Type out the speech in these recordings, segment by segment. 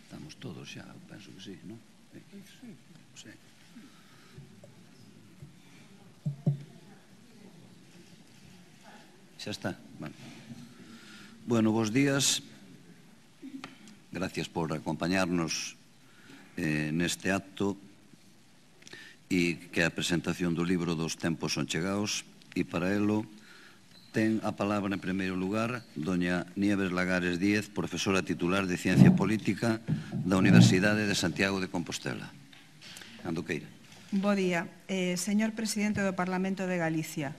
Estamos todos xa, penso que sí, non? Sí. Xa está. Bueno, bons días. Gracias por acompañarnos neste acto e que é a presentación do libro Dos tempos son chegaos, e para elo ten a palabra en primeiro lugar doña Nieves Lagares Díez, profesora titular de Ciencia Política da Universidade de Santiago de Compostela. Cando queira. Bo día. Señor Presidente do Parlamento de Galicia,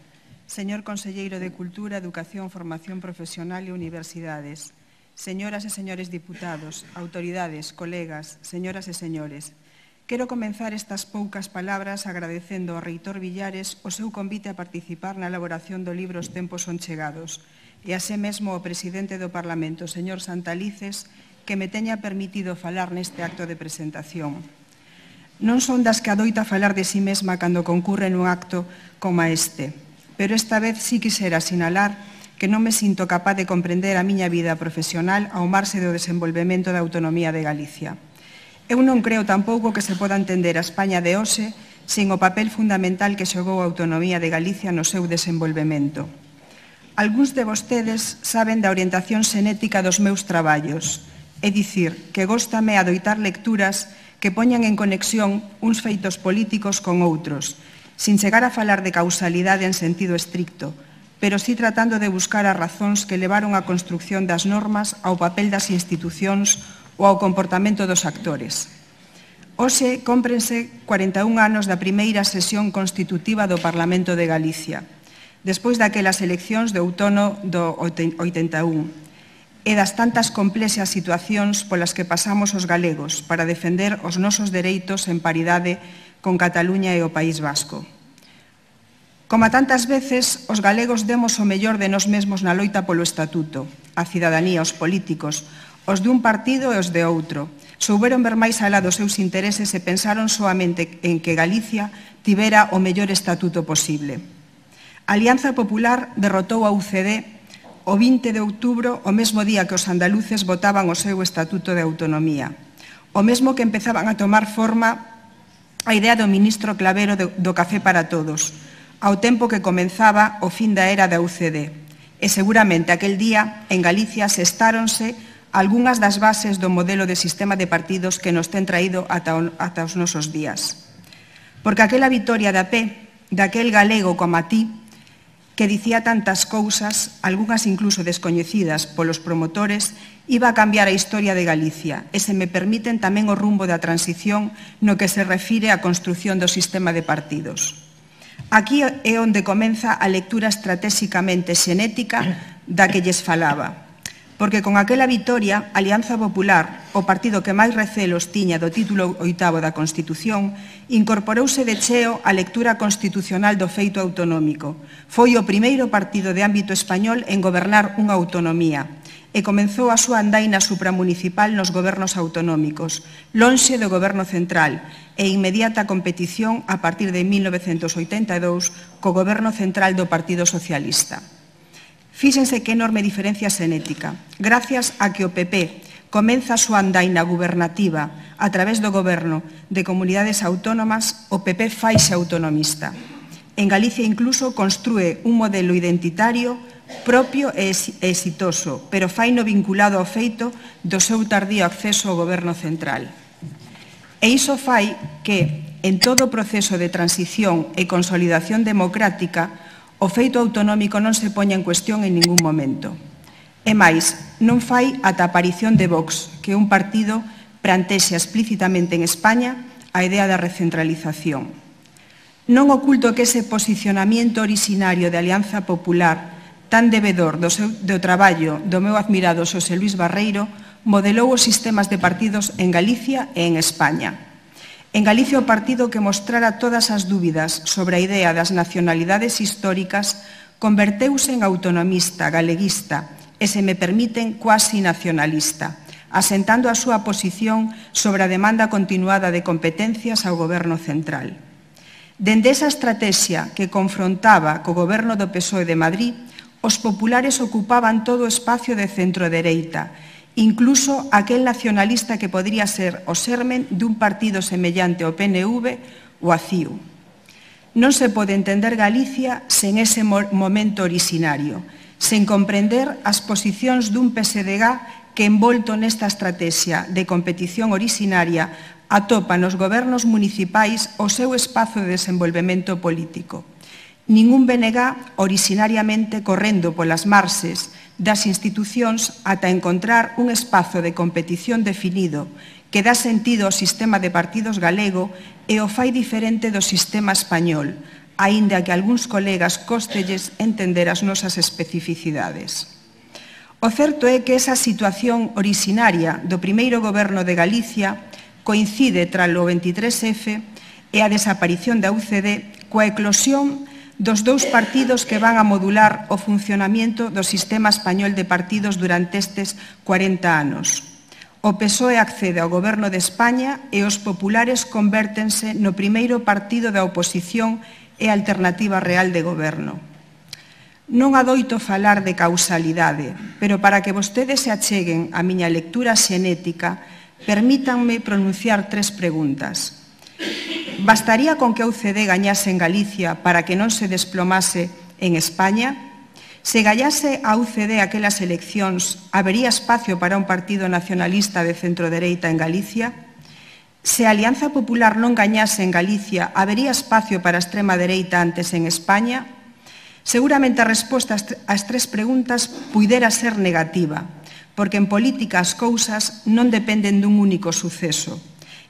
señor Conselleiro de Cultura, Educación, Formación Profesional e Universidades, señoras e señores diputados, autoridades, colegas, señoras e señores, quero comenzar estas poucas palabras agradecendo ao reitor Villares o seu convite a participar na elaboración do libro Os tempos son chegados e así mesmo ao presidente do Parlamento, señor Santalices, que me teña permitido falar neste acto de presentación. Non son das que adoita falar de si mesma cando concurre nun acto como este, pero esta vez sí quisera sinalar que non me sinto capaz de comprender a miña vida profesional ao marxe do desenvolvemento da autonomía de Galicia. Eu non creo tampouco que se poda entender a España de hoxe sin o papel fundamental que xogou a autonomía de Galicia no seu desenvolvemento. Algúns de vostedes saben da orientación xenética dos meus traballos, é dicir, que góstame adoitar lecturas que poñan en conexión uns feitos políticos con outros, sin chegar a falar de causalidade en sentido estricto, pero sí tratando de buscar as razóns que levaron á construcción das normas, ao papel das institucións ou ao comportamento dos actores. Hoxe cómprense 41 anos da primeira sesión constitutiva do Parlamento de Galicia, despois daquelas eleccións de outono do 81, e das tantas complexas situacións polas que pasamos os galegos para defender os nosos dereitos en paridade con Cataluña e o País Vasco. Como tantas veces, os galegos demos o mellor de nós mesmos na loita polo estatuto, a cidadanía, os políticos, os de un partido e os de outro. Souberon ver máis alá dos seus intereses e pensaron soamente en que Galicia tivera o mellor estatuto posible. A Alianza Popular derrotou a UCD o 20 de outubro, o mesmo día que os andaluces votaban o seu estatuto de autonomía. O mesmo que empezaban a tomar forma a idea do ministro Clavero do Café para Todos, ao tempo que comenzaba o fin da era da UCD. E seguramente aquel día en Galicia sestáronse algunhas das bases do modelo de sistema de partidos que nos ten traído ata os nosos días. Porque aquela vitoria da P, daquel galego como a ti, que dicía tantas cousas, algunhas incluso descoñecidas polos promotores, iba a cambiar a historia de Galicia e, se me permiten, tamén o rumbo da transición no que se refire á construción do sistema de partidos. Aquí é onde comeza a lectura estratégicamente xenética da que lles falaba. Porque con aquela vitoria, Alianza Popular, o partido que máis recelos tiña do título 8º da Constitución, incorporouse de cheo a lectura constitucional do feito autonómico. Foi o primeiro partido de ámbito español en gobernar unha autonomía e comenzou a súa andaina supramunicipal nos gobernos autonómicos, lonxe do goberno central e inmediata competición a partir de 1982 co goberno central do Partido Socialista. Fíxense que enorme diferencia xenética. Gracias a que o PP comeza a súa andaina gubernativa a través do goberno de comunidades autónomas, o PP faise autonomista. En Galicia incluso construe un modelo identitario propio e exitoso, pero faino vinculado ao feito do seu tardío acceso ao goberno central. E iso fai que, en todo o proceso de transición e consolidación democrática, o feito autonómico non se poña en cuestión en ningún momento. E máis, non fai ata a aparición de Vox, que é un partido plantexa explícitamente en España a idea da recentralización. Non oculto que ese posicionamiento orixinario de Alianza Popular, tan debedor do traballo do meu admirado Xosé Luís Barreiro, modelou os sistemas de partidos en Galicia e en España. En Galicia o partido que mostrara todas as dúbidas sobre a idea das nacionalidades históricas converteuse en autonomista, galeguista e, se me permiten, cuasi nacionalista, asentando a súa posición sobre a demanda continuada de competencias ao goberno central. Dende esa estrategia que confrontaba co goberno do PSOE de Madrid, os populares ocupaban todo o espacio de centrodereita, incluso aquel nacionalista que podría ser o xermen dun partido semellante ao PNV ou a CIU. Non se pode entender Galicia sen ese momento orixinario, sen comprender as posicións dun PSDG que, envolto nesta estrategia de competición orixinaria, atopa nos gobernos municipais o seu espazo de desenvolvemento político. Ningún BNG orixinariamente correndo polas marxes das institucións ata encontrar un espazo de competición definido que dá sentido ao sistema de partidos galego e o fai diferente do sistema español, aínda que algúns colegas cóstelles entender as nosas especificidades. O certo é que esa situación orixinaria do primeiro goberno de Galicia coincide tras o 23F e a desaparición da UCD coa eclosión dos dous partidos que van a modular o funcionamento do sistema español de partidos durante estes 40 anos. O PSOE accede ao goberno de España e os populares convértense no primeiro partido da oposición e alternativa real de goberno. Non adoito falar de causalidade, pero para que vostedes se acheguen á miña lectura xenética, permítanme pronunciar 3 preguntas. Bastaría con que a UCD gañase en Galicia para que non se desplomase en España? Se gallase a UCD aquelas eleccións, habería espacio para un partido nacionalista de centrodereita en Galicia? Se a Alianza Popular non gañase en Galicia, habería espacio para a extrema dereita antes en España? Seguramente a resposta ás 3 preguntas puidera ser negativa, porque en política as cousas non dependen dun único suceso.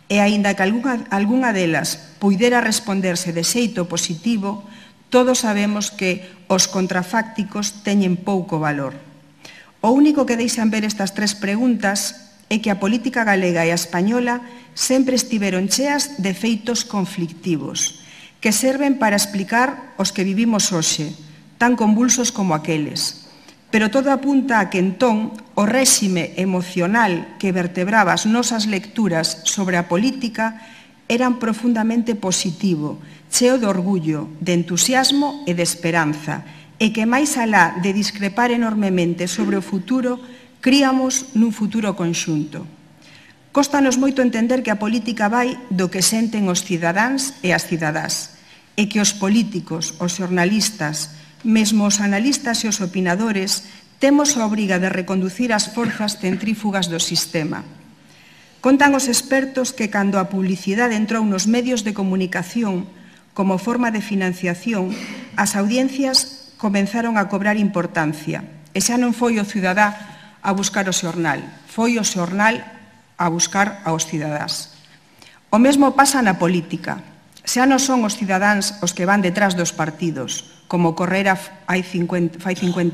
E aínda que algunha delas puidera responderse de xeito positivo, todos sabemos que os contrafácticos teñen pouco valor. O único que deixan ver estas 3 preguntas é que a política galega e a española sempre estiveron cheas de feitos conflictivos, que serven para explicar os que vivimos hoxe, tan convulsos como aqueles. Pero todo apunta a que entón o réxime emocional que vertebraba as nosas lecturas sobre a política era profundamente positivo, cheo de orgullo, de entusiasmo e de esperanza, e que máis alá de discrepar enormemente sobre o futuro, críamos nun futuro conxunto. Cóstanos moito entender que a política vai do que senten os cidadáns e as cidadás, e que os políticos, os xornalistas, mesmo os analistas e os opinadores, temos a obriga de reconducir as forzas centrífugas do sistema. Contan os expertos que cando a publicidade entrou nos medios de comunicación como forma de financiación, as audiencias comenzaron a cobrar importancia. E xa non foi o cidadá a buscar o xornal, foi o xornal a buscar aos cidadás. O mesmo pasa na política. Xa non son os cidadáns os que van detrás dos partidos, como ocorrera fai 50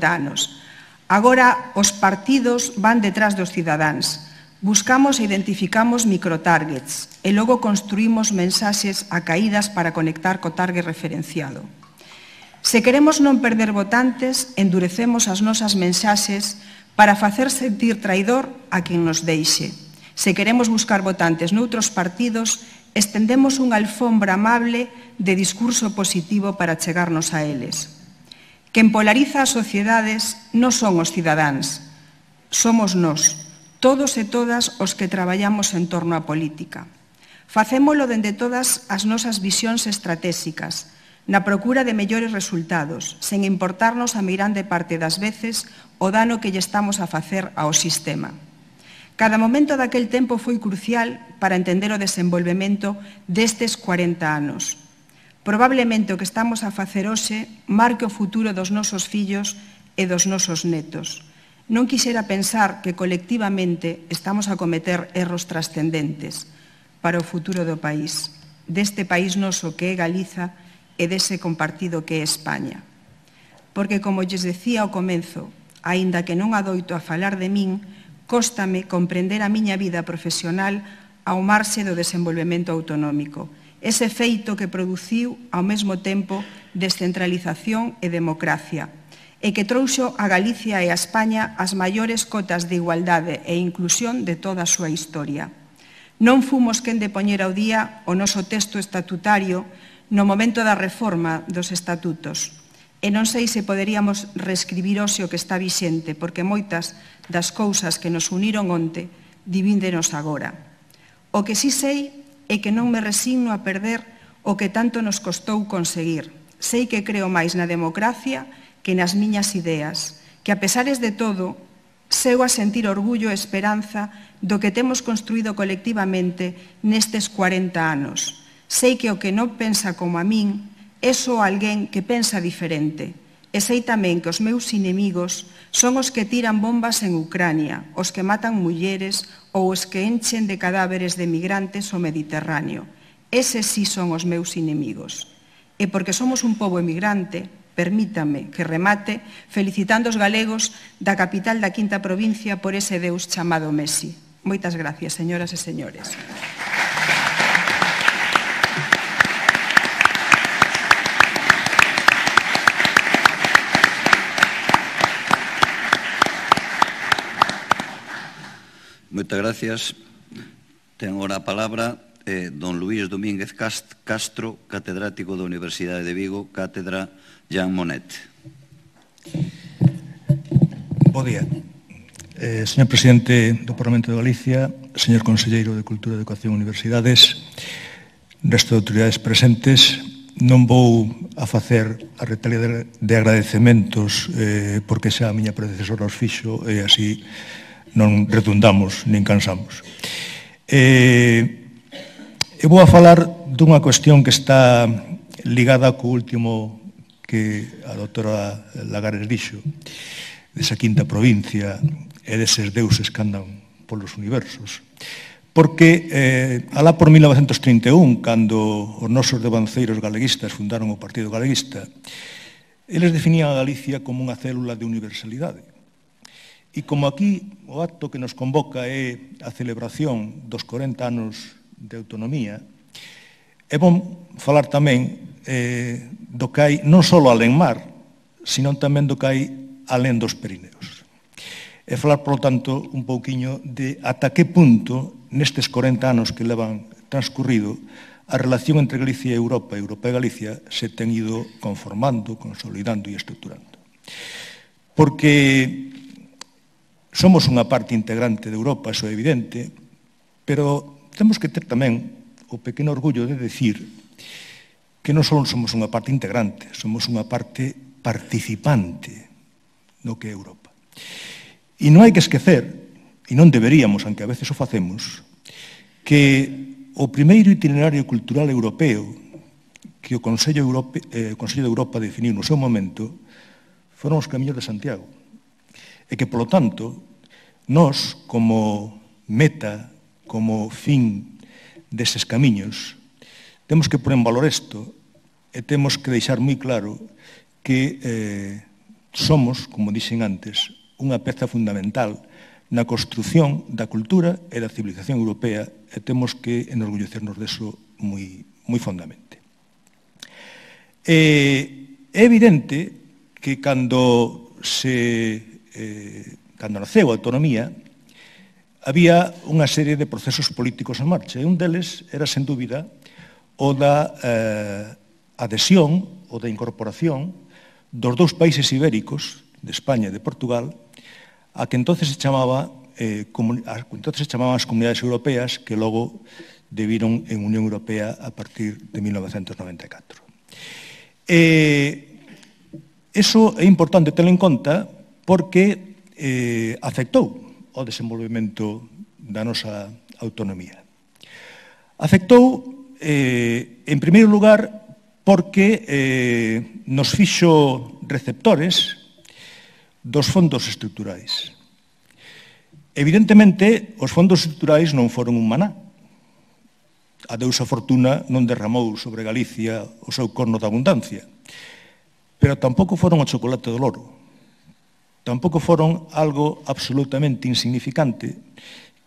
anos. Agora os partidos van detrás dos cidadáns. Buscamos e identificamos microtargets e logo construímos mensaxes acaídas para conectar co target referenciado. Se queremos non perder votantes, endurecemos as nosas mensaxes para facer sentir traidor a quen nos deixe. Se queremos buscar votantes noutros partidos, estendemos unha alfombra amable de discurso positivo para chegarnos a eles. Quen polariza as sociedades non son os cidadáns, somos nós, todos e todas os que traballamos en torno á política. Facémolo dende todas as nosas visións estratégicas, na procura de mellores resultados, sen importarnos a meirande parte das veces o dano que lle estamos a facer ao sistema. Cada momento daquel tempo foi crucial para entender o desenvolvemento destes 40 anos. Probablemente o que estamos a facer hoxe marque o futuro dos nosos fillos e dos nosos netos. Non quixera pensar que colectivamente estamos a cometer erros trascendentes para o futuro do país, deste país noso que é Galiza e dese compartido que é España. Porque, como lles decía ao comenzo, aínda que non adoito a falar de min, cóstame comprender a miña vida profesional ao marxe do desenvolvemento autonómico, ese feito que produciu ao mesmo tempo descentralización e democracia, e que trouxo a Galicia e a España as maiores cotas de igualdade e inclusión de toda a súa historia. Non fomos quen de poñer ao día o noso texto estatutario no momento da reforma dos estatutos, e non sei se poderíamos reescribir hoxe o que está vixente, porque moitas das cousas que nos uniron onte divíndenos agora. O que si sei é que non me resigno a perder o que tanto nos costou conseguir. Sei que creo máis na democracia que nas miñas ideas, que a pesares de todo, sego a sentir orgullo e esperanza do que temos construído colectivamente nestes 40 anos. Sei que o que non pensa como a min é só alguén que pensa diferente. E sei tamén que os meus inimigos son os que tiran bombas en Ucrania, os que matan mulleres ou os que enchen de cadáveres de migrantes o Mediterráneo. Eses sí son os meus inimigos. E porque somos un pobo emigrante, permítame que remate felicitando os galegos da capital da quinta provincia por ese deus chamado Messi. Moitas gracias, señoras e señores. Moitas gracias. Ten agora a palabra don Luís Domínguez Castro, catedrático da Universidade de Vigo, cátedra Jean Monnet. Bo día. Señor Presidente do Parlamento de Galicia, señor Conselleiro de Cultura, Educación e Universidades, resto de autoridades presentes, non vou a facer a retalia de agradecementos porque xa a miña predecesora os fixo e así non redundamos nin cansamos. Eu vou a falar dunha cuestión que está ligada co último que a doutora Lagares dixo, desa quinta provincia e deses deuses que andan polos universos. Porque alá por 1931, cando os nosos devanceiros galeguistas fundaron o Partido Galeguista, eles definían a Galicia como unha célula de universalidade. E como aquí o acto que nos convoca é a celebración dos 40 anos de autonomía, é bom falar tamén do que hai non só alén mar, sino tamén do que hai alén dos Pirineos. E falar, por lo tanto, un pouquiño de ata que punto, nestes 40 anos que levan transcurrido, a relación entre Galicia e Europa e Galicia se ten ido conformando, consolidando e estruturando. Porque somos unha parte integrante de Europa, iso é evidente, pero temos que ter tamén o pequeno orgullo de decir que non só somos unha parte integrante, somos unha parte participante no que é Europa. E non hai que esquecer, e non deberíamos, aunque a veces o facemos, que o primeiro itinerario cultural europeo que o Consello de Europa definiu no seu momento foron os Camiños de Santiago. E que, polo tanto, nós, como meta, como fin deses camiños, temos que pôr en valor isto e temos que deixar moi claro que somos, como dixen antes, unha peza fundamental na construción da cultura e da civilización europea e temos que enorgullecernos deso moi fondamente. É evidente que cando naceu a autonomía, había unha serie de procesos políticos en marcha, e un deles era, sen dúbida, o da adhesión ou da incorporación dos dous países ibéricos, de España e de Portugal, a que entonces se chamaban as comunidades europeas, que logo deviron en Unión Europea a partir de 1994. Iso é importante ter en conta porque afectou o desenvolvemento da nosa autonomía. Afectou, en primeiro lugar, porque nos fixo receptores dos fondos estruturais. Evidentemente, os fondos estruturais non foron un maná. A deusa Fortuna non derramou sobre Galicia o seu corno da abundancia, pero tampouco foron o chocolate do loro. Tampouco foron algo absolutamente insignificante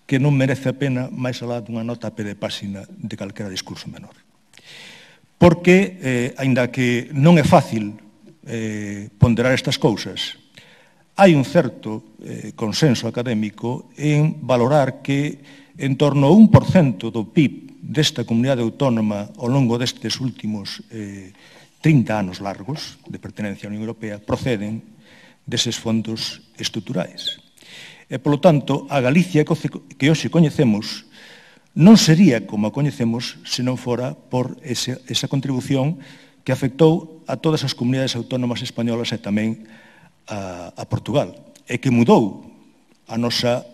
que non merece a pena máis alá dunha nota a pé de páxina de calquera discurso menor. Porque, aínda que non é fácil ponderar estas cousas, hai un certo consenso académico en valorar que en torno a 1% do PIB desta comunidade autónoma ao longo destes últimos 30 anos largos de pertenencia á Unión Europea proceden deses fondos estruturais. E, polo tanto, a Galicia que hoxe coñecemos non sería como a coñecemos se non fora por esa contribución que afectou a todas as comunidades autónomas españolas e tamén a Portugal, e que mudou a nosa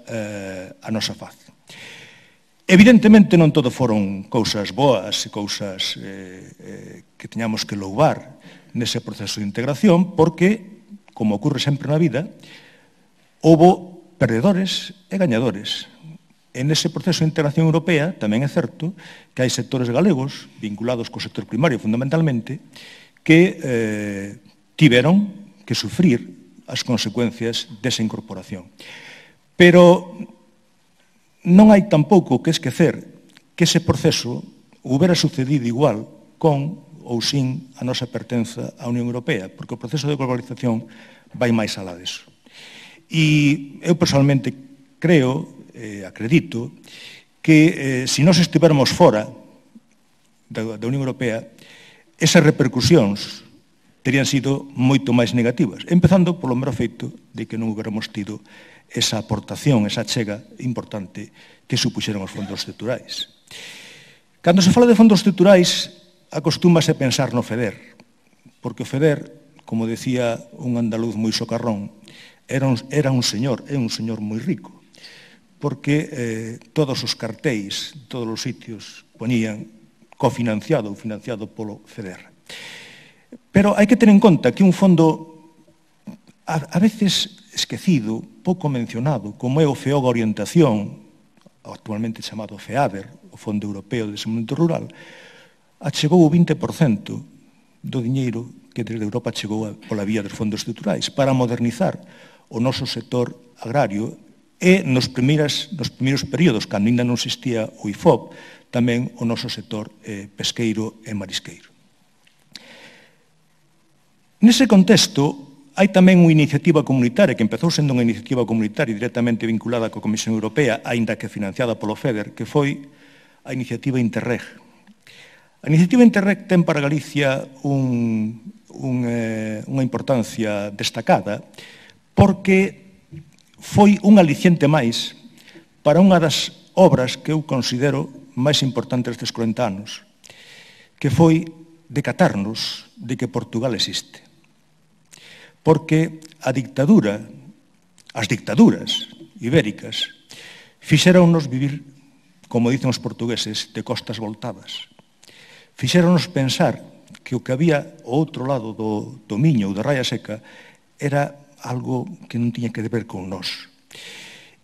faz. Evidentemente non todo foron cousas boas e cousas que teñamos que louvar nese proceso de integración, porque, como ocorre sempre na vida, houbo perdedores e gañadores. En ese proceso de integración europea tamén é certo que hai sectores galegos, vinculados co sector primario fundamentalmente, que tiveron que sufrir as consecuencias desa incorporación. Pero non hai tampouco que esquecer que ese proceso houbera sucedido igual con ou sin a nosa pertenza á Unión Europea, porque o proceso de globalización vai máis alá deso. E eu personalmente creo, acredito, que se nós estivermos fora da Unión Europea, esas repercusións terían sido moito máis negativas, empezando polo mero feito de que non hubiéramos tido esa aportación, esa chega importante que supuxeron os fondos estruturais. Cando se fala de fondos estruturais, acostúmase a pensar no FEDER, porque o FEDER, como decía un andaluz moi socarrón, era un señor moi rico, porque todos os cartéis, todos os sitios, poñían cofinanciado ou financiado polo FEDER. Pero hai que ter en conta que un fondo a veces esquecido, pouco mencionado, como é o FEOG Orientación, actualmente chamado FEADER, o Fondo Europeo de Desenvolvemento Rural, achegou o 20% do diñeiro que desde Europa chegou pola vía dos fondos estruturais para modernizar o noso sector agrario e nos primeiros períodos, cando ainda non existía o IFOP, tamén o noso sector pesqueiro e marisqueiro. Nese contexto, hai tamén unha iniciativa comunitaria que empezou sendo unha iniciativa comunitaria directamente vinculada coa Comisión Europea, aínda que financiada polo FEDER, que foi a iniciativa Interreg. A iniciativa Interreg ten para Galicia unha importancia destacada porque foi un aliciente máis para unha das obras que eu considero máis importantes destes 40 anos, que foi decatarnos de que Portugal existe. Porque as dictaduras ibéricas fixéronnos vivir, como dicen os portugueses, de costas voltadas. Fixéronnos pensar que o que había ao outro lado do Miño ou da Raia Seca era algo que non tiña que ver con nós.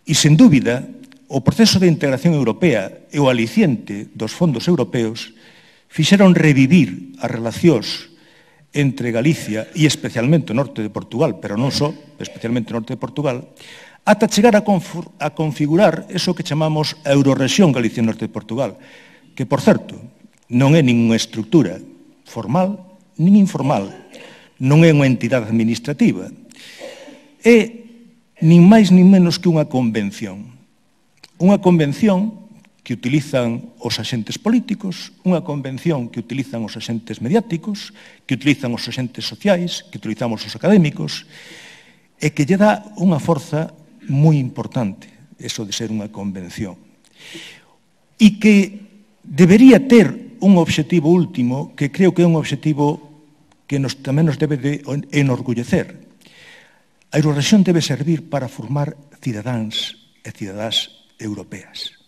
E, sen dúbida, o proceso de integración europea e o aliciente dos fondos europeos fixeron revivir as relacións entre Galicia e especialmente o norte de Portugal, pero non só, especialmente o norte de Portugal, ata chegar a configurar eso que chamamos a Eurorrexión Galicia Norte de Portugal, que, por certo, non é nin unha estructura formal nin informal, non é unha entidade administrativa, é nin máis nin menos que unha convención que utilizan os axentes políticos, unha convención que utilizan os axentes mediáticos, que utilizan os axentes sociais, que utilizamos os académicos, e que lle dá unha forza moi importante, eso de ser unha convención. E que debería ter un obxectivo último, que creo que é un obxectivo que tamén nos debe de enorgullecer. A Eurorrexión debe servir para formar cidadáns e cidadás europeas.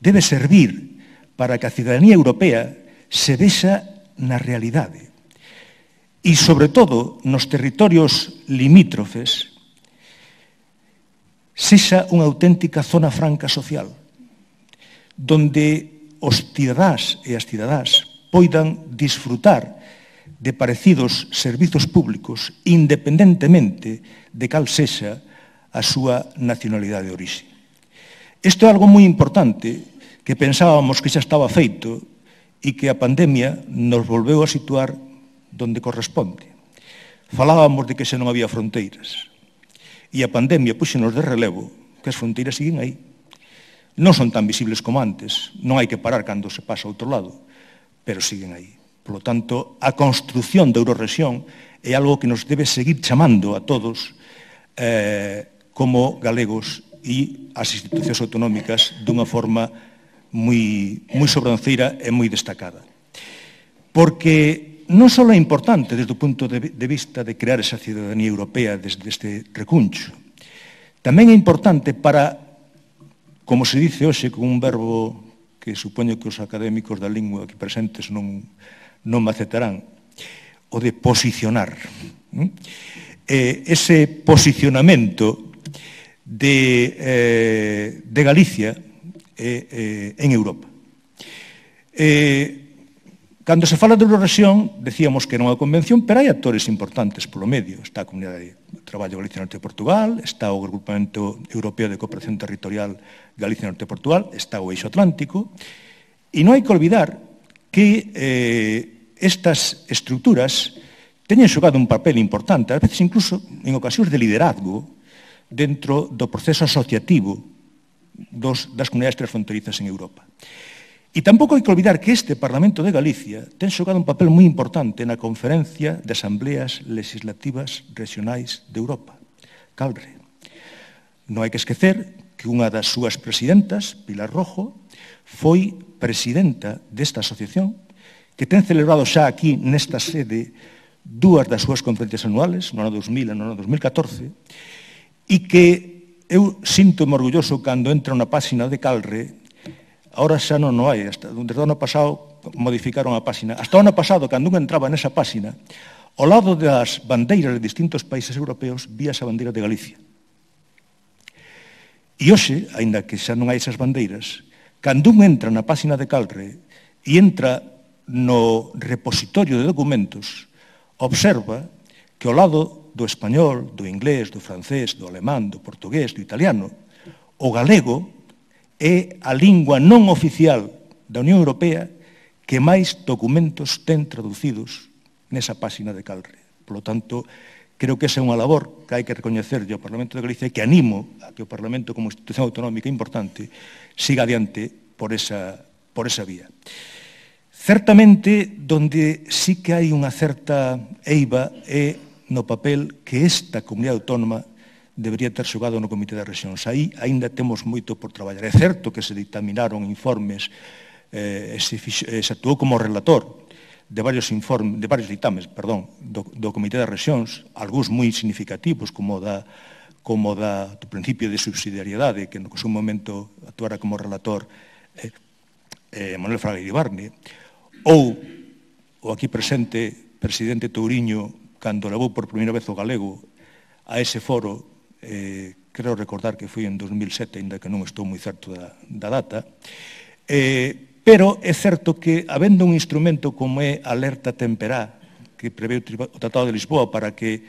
Debe servir para que a cidadanía europea se vexa na realidade e, sobre todo, nos territorios limítrofes, sexa unha auténtica zona franca social, donde os cidadás e as cidadás poidan disfrutar de parecidos servizos públicos independentemente de cal sexa a súa nacionalidade de orixe. Isto é algo moi importante que pensábamos que xa estaba feito e que a pandemia nos volveu a situar donde corresponde. Falábamos de que xa non había fronteiras e a pandemia puxenos de relevo que as fronteiras siguen aí. Non son tan visibles como antes, non hai que parar cando se pasa a outro lado, pero siguen aí. Por lo tanto, a construción da Eurorrexión é algo que nos debe seguir chamando a todos como galegos e as institucións autonómicas dunha forma moi sobranceira e moi destacada. Porque non só é importante desde o punto de vista de crear esa cidadanía europea desde este recuncho, tamén é importante para, como se dice hoxe con un verbo que supoño que os académicos da lingua aquí presentes non me aceptarán, o de posicionar. Ese posicionamento de Galicia en Europa. Cando se fala de Eurorrexión, decíamos que era unha convención, pero hai actores importantes polo medio. Está a Comunidade de Traballo Galicia Norte de Portugal, está o Agrupamento Europeo de Cooperación Territorial Galicia Norte de Portugal, está o Eixo Atlántico, e non hai que olvidar que estas estruturas teñen xogado un papel importante, a veces incluso en ocasións de liderazgo, dentro do proceso asociativo das comunidades transfronterizas en Europa. E tampouco hai que olvidar que este Parlamento de Galicia ten xogado un papel moi importante na Conferencia de Asambleas Legislativas Regionais de Europa, CALRE. Non hai que esquecer que unha das súas presidentas, Pilar Rojo, foi presidenta desta asociación, que ten celebrado xa aquí nesta sede dúas das súas conferencias anuales, no ano 2000 e no ano 2014, e que eu sinto-me orgulloso cando entra na páxina de CALRE. Ahora xa non hai, desde o ano pasado modificaron a páxina. Hasta o ano pasado, cando un entraba nesa páxina, ao lado das bandeiras de distintos países europeos, víase a bandeira de Galicia. E hoxe, aínda que xa non hai esas bandeiras, cando un entra na páxina de CALRE e entra no repositorio de documentos, observa que ao lado do español, do inglés, do francés, do alemán, do portugués, do italiano, o galego é a lingua non oficial da Unión Europea que máis documentos ten traducidos nesa páxina de CALRE. Por lo tanto, creo que esa é unha labor que hai que recoñecerlle ao Parlamento de Galicia e que animo a que o Parlamento como institución autonómica importante siga adiante por esa vía. Certamente, donde sí que hai unha certa eiva é no papel que esta comunidade autónoma debería ter xogado no Comité das Rexións. Aí aínda temos moito por traballar. É certo que se dictaminaron informes, se actuou como relator de varios ditames, do Comité das Rexións, algúns moi significativos, como do principio de subsidiariedade, que no seu momento actuara como relator Manuel Fraga Iribarne, ou o aquí presente presidente Touriño, cando levou por primeira vez o galego a ese foro, creo recordar que foi en 2007, ainda que non estou moi certo da data, pero é certo que, habendo un instrumento como é a alerta temperá, que prevé o Tratado de Lisboa para que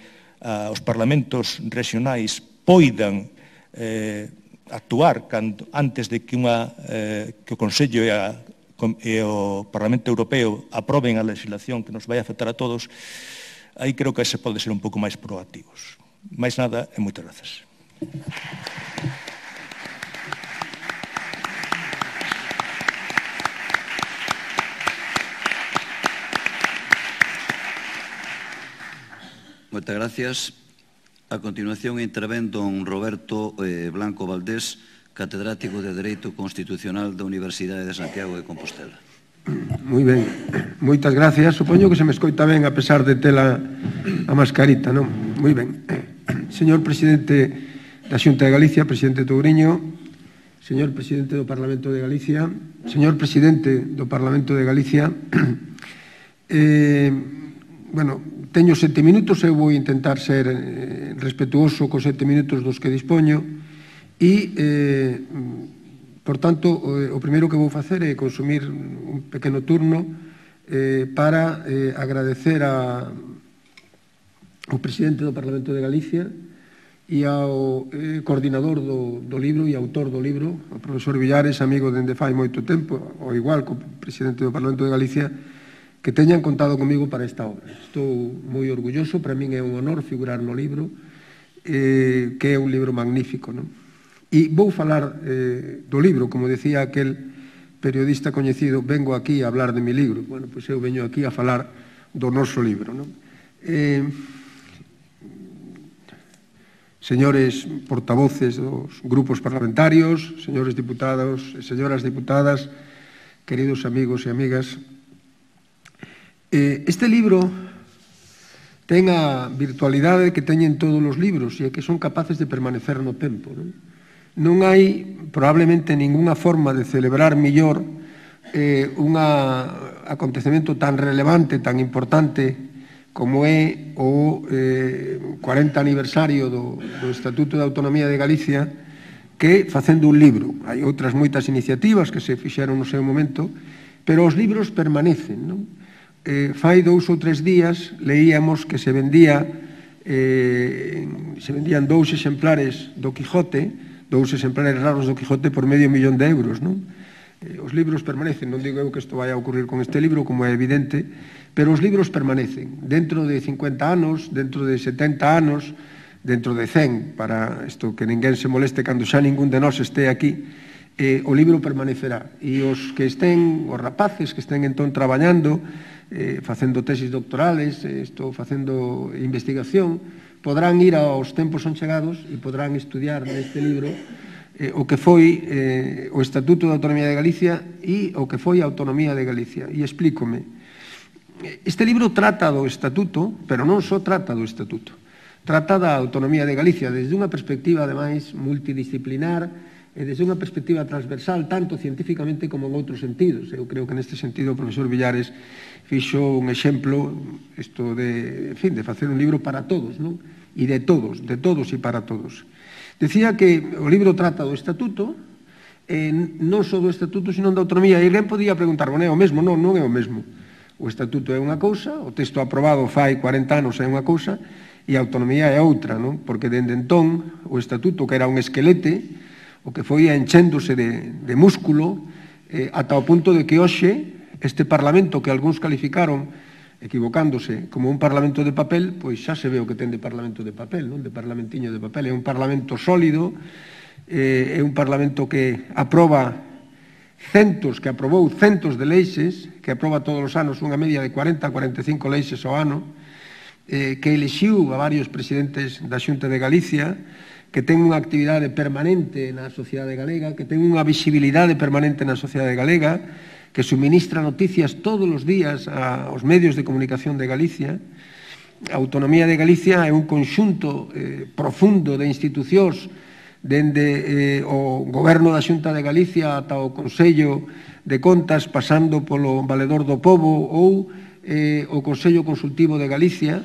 os parlamentos regionais poidan actuar antes de que o Consello e o Parlamento Europeo aproben a legislación que nos vai afectar a todos, aí creo que se pode ser un pouco máis proactivos. Máis nada e moitas grazas. Moitas gracias. A continuación intervén don Roberto Blanco Valdés, catedrático de Dereito Constitucional da Universidade de Santiago de Compostela. Moi ben, moitas gracias. Supoño que se me escoita ben a pesar de tela a mascarita, non? Moi ben. Señor Presidente da Xunta de Galicia, Presidente Touriño, señor Presidente do Parlamento de Galicia, señor Presidente do Parlamento de Galicia, teño 7 minutos, eu vou intentar ser respetuoso cos 7 minutos dos que dispoño e, por tanto, o primeiro que vou facer é consumir un pequeno turno para agradecer ao Presidente do Parlamento de Galicia e ao coordinador do libro e autor do libro, o profesor Villares, amigo dende fai moito tempo, ao igual co Presidente do Parlamento de Galicia, que teñan contado comigo para esta obra. Estou moi orgulloso, para min é un honor figurar no libro, que é un libro magnífico, non? E vou falar do libro, como decía aquel periodista coñecido, vengo aquí a hablar de mi libro. Bueno, pois eu veño aquí a falar do noso libro, non? Señores portavoces dos grupos parlamentarios, señores diputados e señoras diputadas, queridos amigos e amigas, este libro ten a virtualidade que teñen todos os libros e é que son capaces de permanecer no tempo. Non hai probablemente ningunha forma de celebrar millor un acontecemento tan relevante, tan importante como é o 40 aniversario do Estatuto de Autonomía de Galicia, que facendo un libro. Hai outras moitas iniciativas que se fixeron no seu momento, pero os libros permanecen, non? Fai 2 ou 3 días leíamos que se vendían 2 exemplares do Quijote, 2 exemplares raros do Quijote por €500,000, non? Os libros permanecen, non digo eu que isto vai a ocurrir con este libro, como é evidente, pero os libros permanecen. Dentro de 50 anos, dentro de 70 anos, dentro de 100, para isto que ninguén se moleste cando xa ningún de nós este aquí, o libro permanecerá. E os que estén, os rapaces que estén entón traballando, facendo tesis doctorales, facendo investigación, podrán ir aos tempos son chegados e podrán estudiar neste libro o que foi o Estatuto de Autonomía de Galicia e o que foi a Autonomía de Galicia. E explícome. Este libro trata do Estatuto, pero non só trata do Estatuto. Trata da Autonomía de Galicia desde unha perspectiva, ademais, multidisciplinar e desde unha perspectiva transversal, tanto científicamente como en outros sentidos. Eu creo que neste sentido o profesor Villares fixo un exemplo isto de, en fin, de facer un libro para todos, non? E de todos e para todos. Decía que o libro trata do Estatuto, non só do Estatuto, senón da autonomía. E alguén podía preguntar, bueno, é o mesmo? Non, non é o mesmo. O Estatuto é unha cousa, o texto aprobado fai 40 anos é unha cousa, e a autonomía é outra, non? Porque dende entón, o Estatuto, que era un esquelete, o que foi enchéndose de músculo, ata o punto de que hoxe, este Parlamento que algúns calificaron, equivocándose, como un parlamento de papel, pois xa se ve o que ten de parlamento de papel, non? De parlamentiño de papel. É un parlamento sólido, é un parlamento que aprobou centos de leixes, que aproba todos os anos unha media de 40 a 45 leixes ao ano, que elixiu a varios presidentes da Xunta de Galicia, que ten unha actividade permanente na sociedade galega, que ten unha visibilidade permanente na sociedade galega, que suministra noticias todos os días aos medios de comunicación de Galicia. A Autonomía de Galicia é un conxunto profundo de institucións dende o Goberno da Xunta de Galicia ata o Consello de Contas, pasando polo Valedor do Pobo ou o Consello Consultivo de Galicia.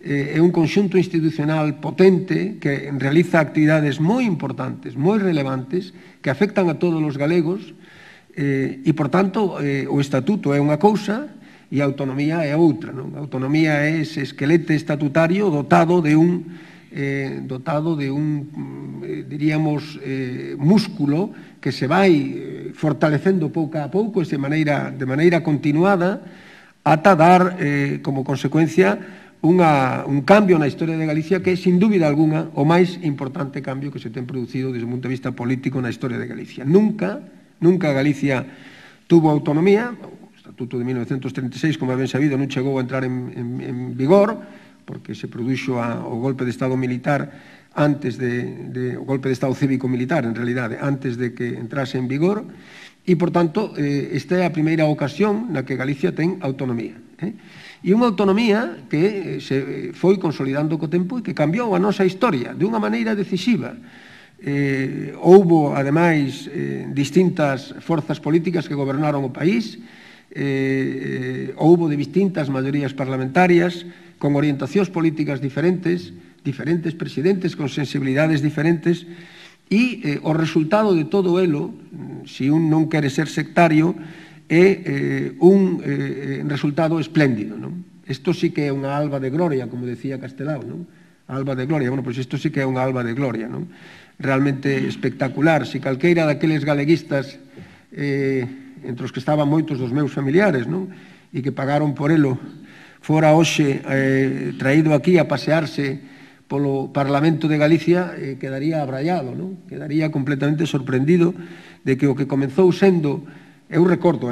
É un conxunto institucional potente que realiza actividades moi importantes, moi relevantes, que afectan a todos os galegos e, por tanto, o Estatuto é unha cousa e a autonomía é outra, non? A autonomía é ese esquelete estatutario dotado de un diríamos, músculo que se vai fortalecendo pouco a pouco de maneira continuada ata dar como consecuencia un cambio na historia de Galicia que é, sin dúbida alguna, o máis importante cambio que se ten producido desde o punto de vista político na historia de Galicia. Nunca Galicia tuvo autonomía. O Estatuto de 1936, como ben sabido, non chegou a entrar en vigor, porque se produxo o golpe de Estado militar antes o golpe de Estado cívico-militar, en realidade, antes de que entrase en vigor, e, por tanto, esta é a primeira ocasión na que Galicia ten autonomía. E unha autonomía que se foi consolidando co tempo e que cambiou a nosa historia de unha maneira decisiva. Houbo, ademais, distintas forzas políticas que gobernaron o país, houbo de distintas maiorías parlamentarias, con orientacións políticas diferentes presidentes con sensibilidades diferentes, e o resultado de todo elo, se un non quere ser sectario, é un resultado espléndido, non? Isto sí que é unha alba de gloria, como decía Castelao, non? Alba de gloria, bueno, pois isto sí que é unha alba de gloria, non? Realmente espectacular. Se calqueira daqueles galeguistas, entre os que estaban moitos dos meus familiares, non? E que pagaron por elo, fora hoxe traído aquí a pasearse polo Parlamento de Galicia, quedaría abraiado, non? Quedaría completamente sorprendido de que o que comezou sendo Eu recordo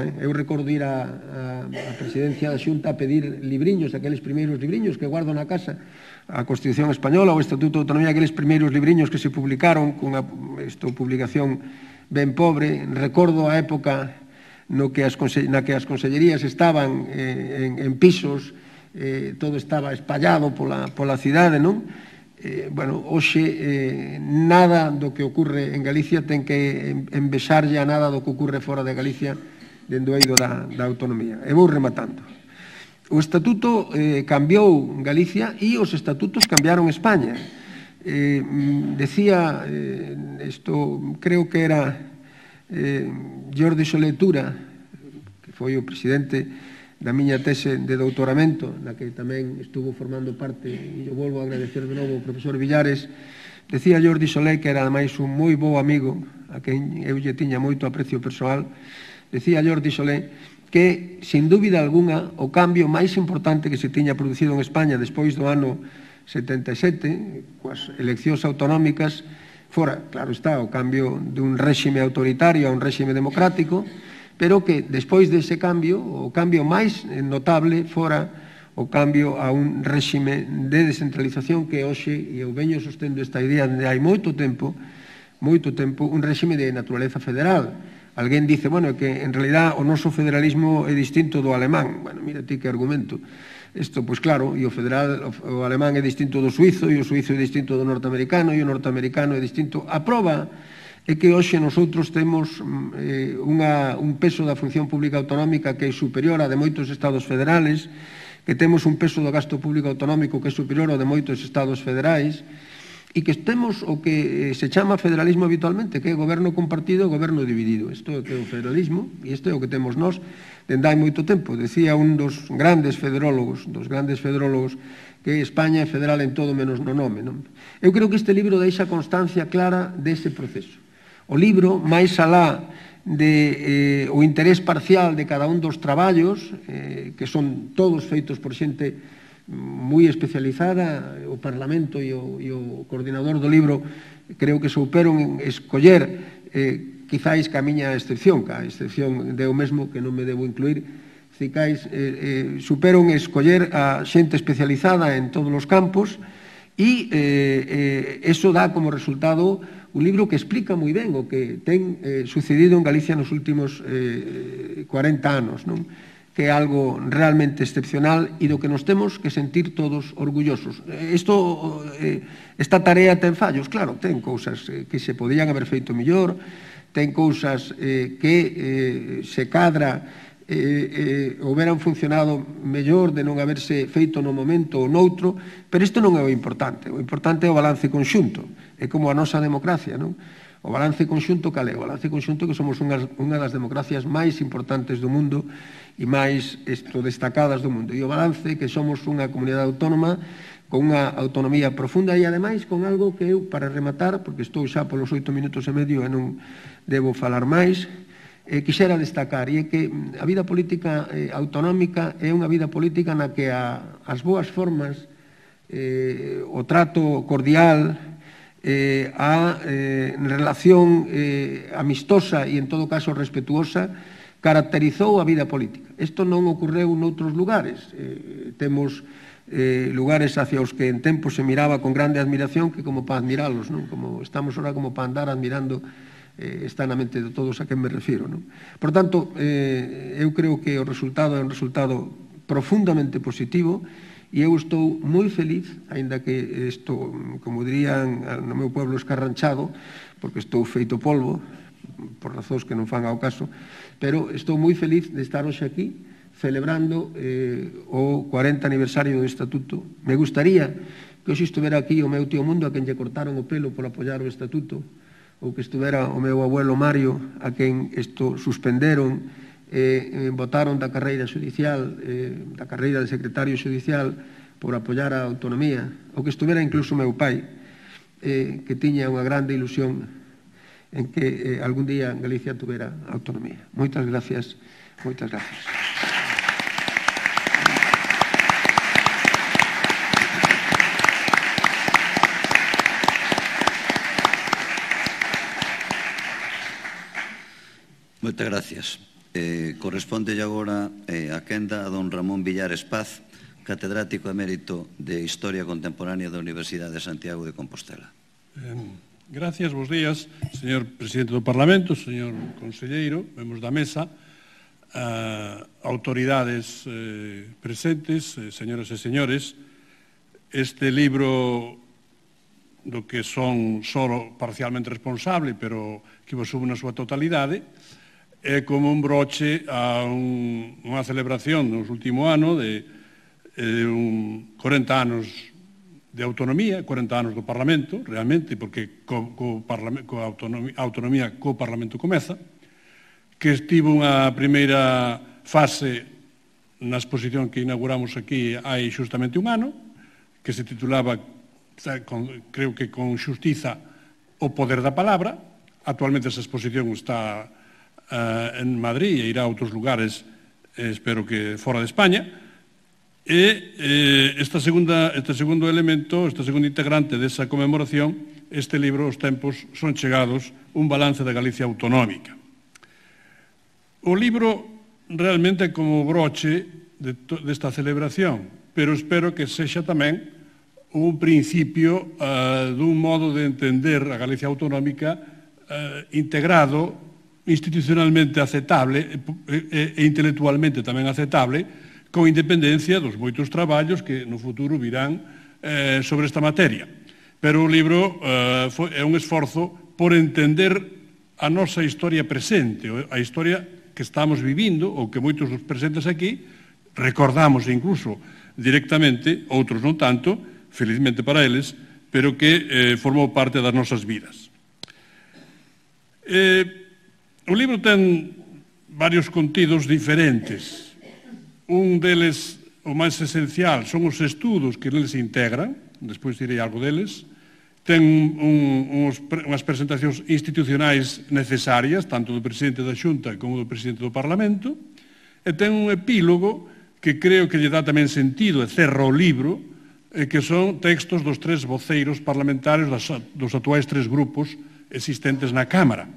ir á presidencia da Xunta a pedir libriños, aqueles primeiros libriños que guardo na casa, a Constitución Española, o Estatuto de Autonomía, aqueles primeiros libriños que se publicaron cunha publicación ben pobre. Recordo a época na que as consellerías estaban en pisos, todo estaba espallado pola cidade, non? Hoxe nada do que ocurre en Galicia ten que envexarlle a nada do que ocurre fora de Galicia dentro do eido da autonomía. E vou rematando. O Estatuto cambiou Galicia e os estatutos cambiaron España. Decía, isto creo que era Jordi Solé Tura, que foi o presidente da miña tese de doutoramento, na que tamén estuvo formando parte, e eu volvo a agradecer de novo ao profesor Villares. Decía Jordi Solé, que era ademais un moi bo amigo, a quen eu lle tiña moito aprecio persoal, decía Jordi Solé que, sin dúbida alguna, o cambio máis importante que se tiña producido en España despois do ano 77, coas eleccións autonómicas, fora, claro está, o cambio dun réxime autoritario a un réxime democrático, pero que despois dese cambio, o cambio máis notable fora o cambio a un réxime de descentralización que hoxe, e eu veño sostendo esta idea de hai moito tempo, un réxime de naturaleza federal. Alguén dice, que en realidad o noso federalismo é distinto do alemán. Mira ti que argumento. Isto, pois claro, e o alemán é distinto do suizo, e o suizo é distinto do norteamericano, e o norteamericano é distinto. A proba é que hoxe nosotros temos un peso da función pública autonómica que é superior a de moitos estados federales, que temos un peso do gasto público autonómico que é superior ao de moitos estados federais, e que temos o que se chama federalismo habitualmente, que é goberno compartido e goberno dividido. Isto é o que é o federalismo, e isto é o que temos nós dende hai moito tempo. Decía un dos grandes federólogos, que España é federal en todo menos no nome. Eu creo que este libro deixa constancia clara dese proceso. O libro, máis alá o interés parcial de cada un dos traballos, que son todos feitos por xente moi especializada, o Parlamento e o coordinador do libro creo que souperon en escoller, quizáis que a miña excepción, de eu mesmo que non me debo incluir, quizáis superon escoller a xente especializada en todos os campos, e eso dá como resultado un libro que explica moi ben o que ten sucedido en Galicia nos últimos 40 anos, que é algo realmente excepcional e do que nos temos que sentir todos orgullosos. Esta tarea ten fallos, claro, ten cousas que se podían haber feito mellor, ten cousas que se cadra houberan funcionado mellor de non haberse feito no momento ou noutro, pero isto non é o importante é o balance conxunto, é como a nosa democracia, non? O balance conxunto cal é? O balance conxunto que somos unha das democracias máis importantes do mundo e máis destacadas do mundo, e o balance que somos unha comunidade autónoma con unha autonomía profunda e ademais con algo que eu, para rematar, porque estou xa polos 8 minutos e medio e non debo falar máis, quixera destacar, e é que a vida política autonómica é unha vida política na que as boas formas, o trato cordial, a relación amistosa e en todo caso respetuosa caracterizou a vida política. Isto non ocorreu noutros lugares. Temos lugares hacia os que en tempo se miraba con grande admiración que como para admiralos, como estamos ahora como para andar admirando está na mente de todos a quen me refiro. Por tanto, eu creo que o resultado é un resultado profundamente positivo e eu estou moi feliz, aínda que isto, como dirían no meu pueblo, escarranchado, porque estou feito polvo, por razóns que non fan ao caso, pero estou moi feliz de estar hoxe aquí celebrando o 40 aniversario do Estatuto. Me gustaría que hoxe estuvera aquí o meu tío Mundo, a quen lle cortaron o pelo por apoiar o Estatuto, ou que estuvera o meu abuelo Mario, a quen isto suspenderon, votaron da carreira xudicial, da carreira de secretario xudicial por apoiar a autonomía, ou que estuvera incluso o meu pai, que tiña unha grande ilusión en que algún día Galicia tuvera autonomía. Moitas gracias, moitas gracias. Moitas gracias. Corresponde agora a quenda a don Ramón Villares Paz, catedrático emérito de Historia Contemporánea da Universidade de Santiago de Compostela. Gracias, bons días, señor presidente do Parlamento, señor conselleiro, membros da mesa, autoridades presentes, señoras e señores. Este libro do que son só parcialmente responsable, pero que vos subo na súa totalidade, é como un broche a unha celebración nos último ano de 40 anos de autonomía, 40 anos do Parlamento, realmente, porque coa autonomía co Parlamento comeza, que estivo unha primeira fase na exposición que inauguramos aquí hai xustamente un ano, que se titulaba, creo que con xustiza, o poder da palabra. Actualmente esa exposición está en Madrid e irá a outros lugares, espero que fora de España. E este segundo elemento, este segundo integrante desa conmemoración, este libro, Os tempos son chegados, un balance da Galicia autonómica. O libro realmente é como broche desta celebración, pero espero que sexa tamén un principio dun modo de entender a Galicia autonómica integrado, institucionalmente aceptable e intelectualmente tamén aceptable, con independencia dos moitos traballos que no futuro virán sobre esta materia. Pero o libro é un esforzo por entender a nosa historia presente, a historia que estamos vivindo, ou que moitos dos presentes aquí recordamos incluso directamente, outros non tanto, felizmente para eles, pero que formou parte das nosas vidas. O libro ten varios contidos diferentes. Un deles, o máis esencial, son os estudos que neles se integran, despois direi algo deles. Ten unhas presentacións institucionais necesarias, tanto do presidente da Xunta como do presidente do Parlamento, e ten un epílogo que creo que lle dá tamén sentido e cerra o libro, que son textos dos 3 voceiros parlamentarios dos actuais 3 grupos existentes na Cámara.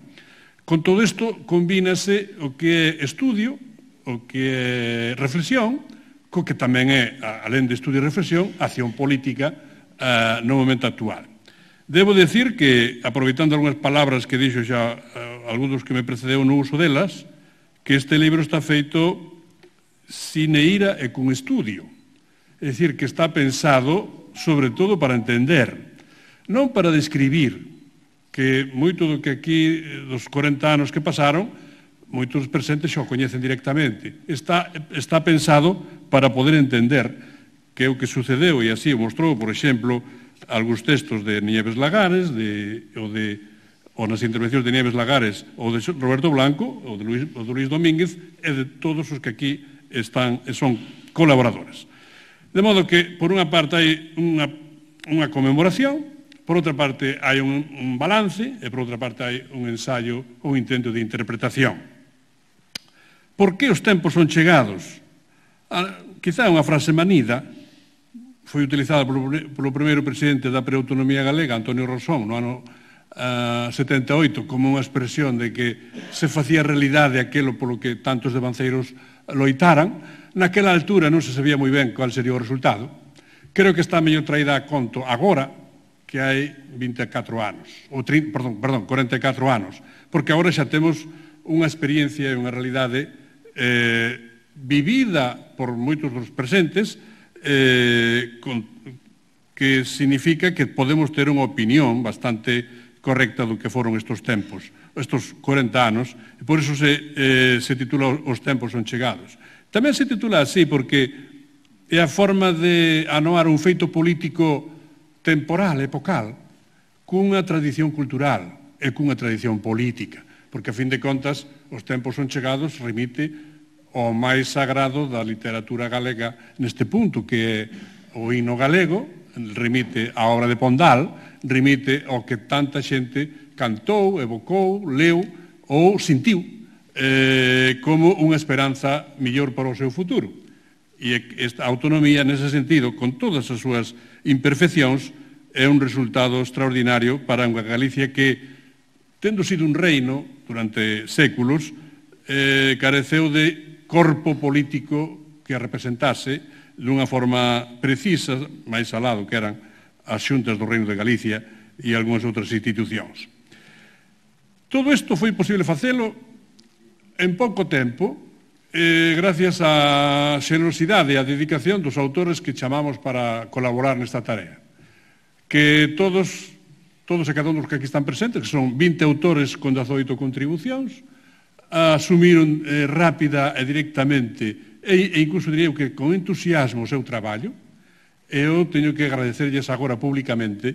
Con todo isto, combínase o que é estudio, o que é reflexión, co que tamén é, alén de estudio e reflexión, acción política no momento actual. Debo decir que, aproveitando algunhas palabras que dixo xa algún dos que me precedeu no uso delas, que este libro está feito sine ira e con estudio. É dicir, que está pensado, sobre todo, para entender, non para describir, que moito do que aquí, dos 40 anos que pasaron, moitos presentes xa o coñecen directamente. Está pensado para poder entender que é o que sucedeu, e así o mostrou, por exemplo, algúns textos de Nieves Lagares, ou nas intervencións de Nieves Lagares, ou de Roberto Blanco, ou de Luís Domínguez, e de todos os que aquí están e son colaboradores. De modo que, por unha parte, hai unha conmemoración, por outra parte, hai un balance, e por outra parte, hai un ensayo, un intento de interpretación. Por que os tempos son chegados? Quizá unha frase manida, foi utilizada polo primeiro presidente da preautonomía galega, Antonio Rosón, no ano 78, como unha expresión de que se facía realidade aquelo polo que tantos devanceiros loitaran. Naquela altura non se sabía moi ben cual sería o resultado. Creo que está mellor traída a conto agora que hai 24 anos, ou 44 anos, porque agora xa temos unha experiencia e unha realidade vivida por moitos dos presentes, que significa que podemos ter unha opinión bastante correcta do que foron estes tempos, estes 40 anos, e por iso se titula Os tempos son chegados. Tamén se titula así porque é a forma de anoar un feito político temporal, epocal, cunha tradición cultural e cunha tradición política, porque, a fin de contas, os tempos son chegados remite ao máis sagrado da literatura galega neste punto, que é o himno galego, remite á obra de Pondal, remite ao que tanta xente cantou, evocou, leu ou sentiu como unha esperanza millor para o seu futuro. E esta autonomía, nese sentido, con todas as súas imperfeccións, é un resultado extraordinario para unha Galicia que, tendo sido un reino durante séculos, careceu de corpo político que a representase dunha forma precisa, máis alado que eran as xuntas do Reino de Galicia e algunhas outras institucións. Todo isto foi posible facelo en pouco tempo, gracias á xenerosidade e á dedicación dos autores que chamamos para colaborar nesta tarea. Que todos e cada un dos que aquí están presentes, que son 20 autores con 18 contribucións, asumiron rápida e directamente e incluso diría que con entusiasmo o seu traballo, e eu teño que agradecerlles agora públicamente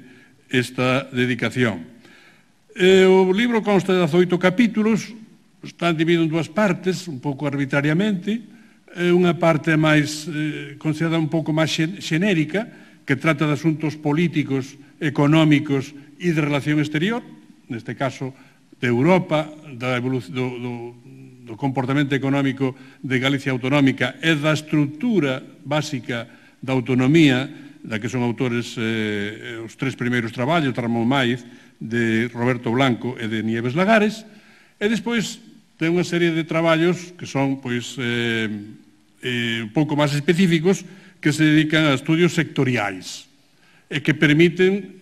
esta dedicación. O libro consta de 18 capítulos, están divididos en dúas partes, un pouco arbitrariamente, unha parte máis considerada un pouco máis xenérica, que trata de asuntos políticos, económicos e de relación exterior, neste caso de Europa, do comportamento económico de Galicia autonómica e da estrutura básica da autonomía, da que son autores os tres primeiros traballos, Ramón Maiz, de Roberto Blanco e de Nieves Lagares, e despois ten unha serie de traballos que son un pouco máis específicos, que se dedican a estudios sectoriais e que permiten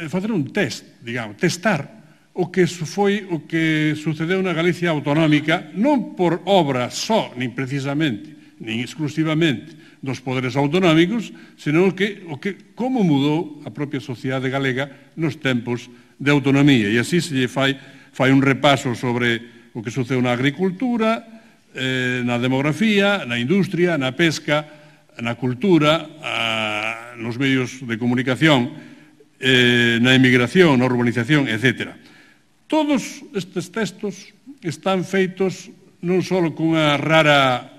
facer un test, digamos, testar o que sucedeu na Galicia autonómica, non por obra só, nin precisamente, nin exclusivamente dos poderes autonómicos, senón como mudou a propia sociedade galega nos tempos de autonomía. E así se lle fai un repaso sobre o que sucedeu na agricultura, na demografía, na industria, na pesca, na cultura, nos medios de comunicación, na emigración, na urbanización, etc. Todos estes textos están feitos non só con unha rara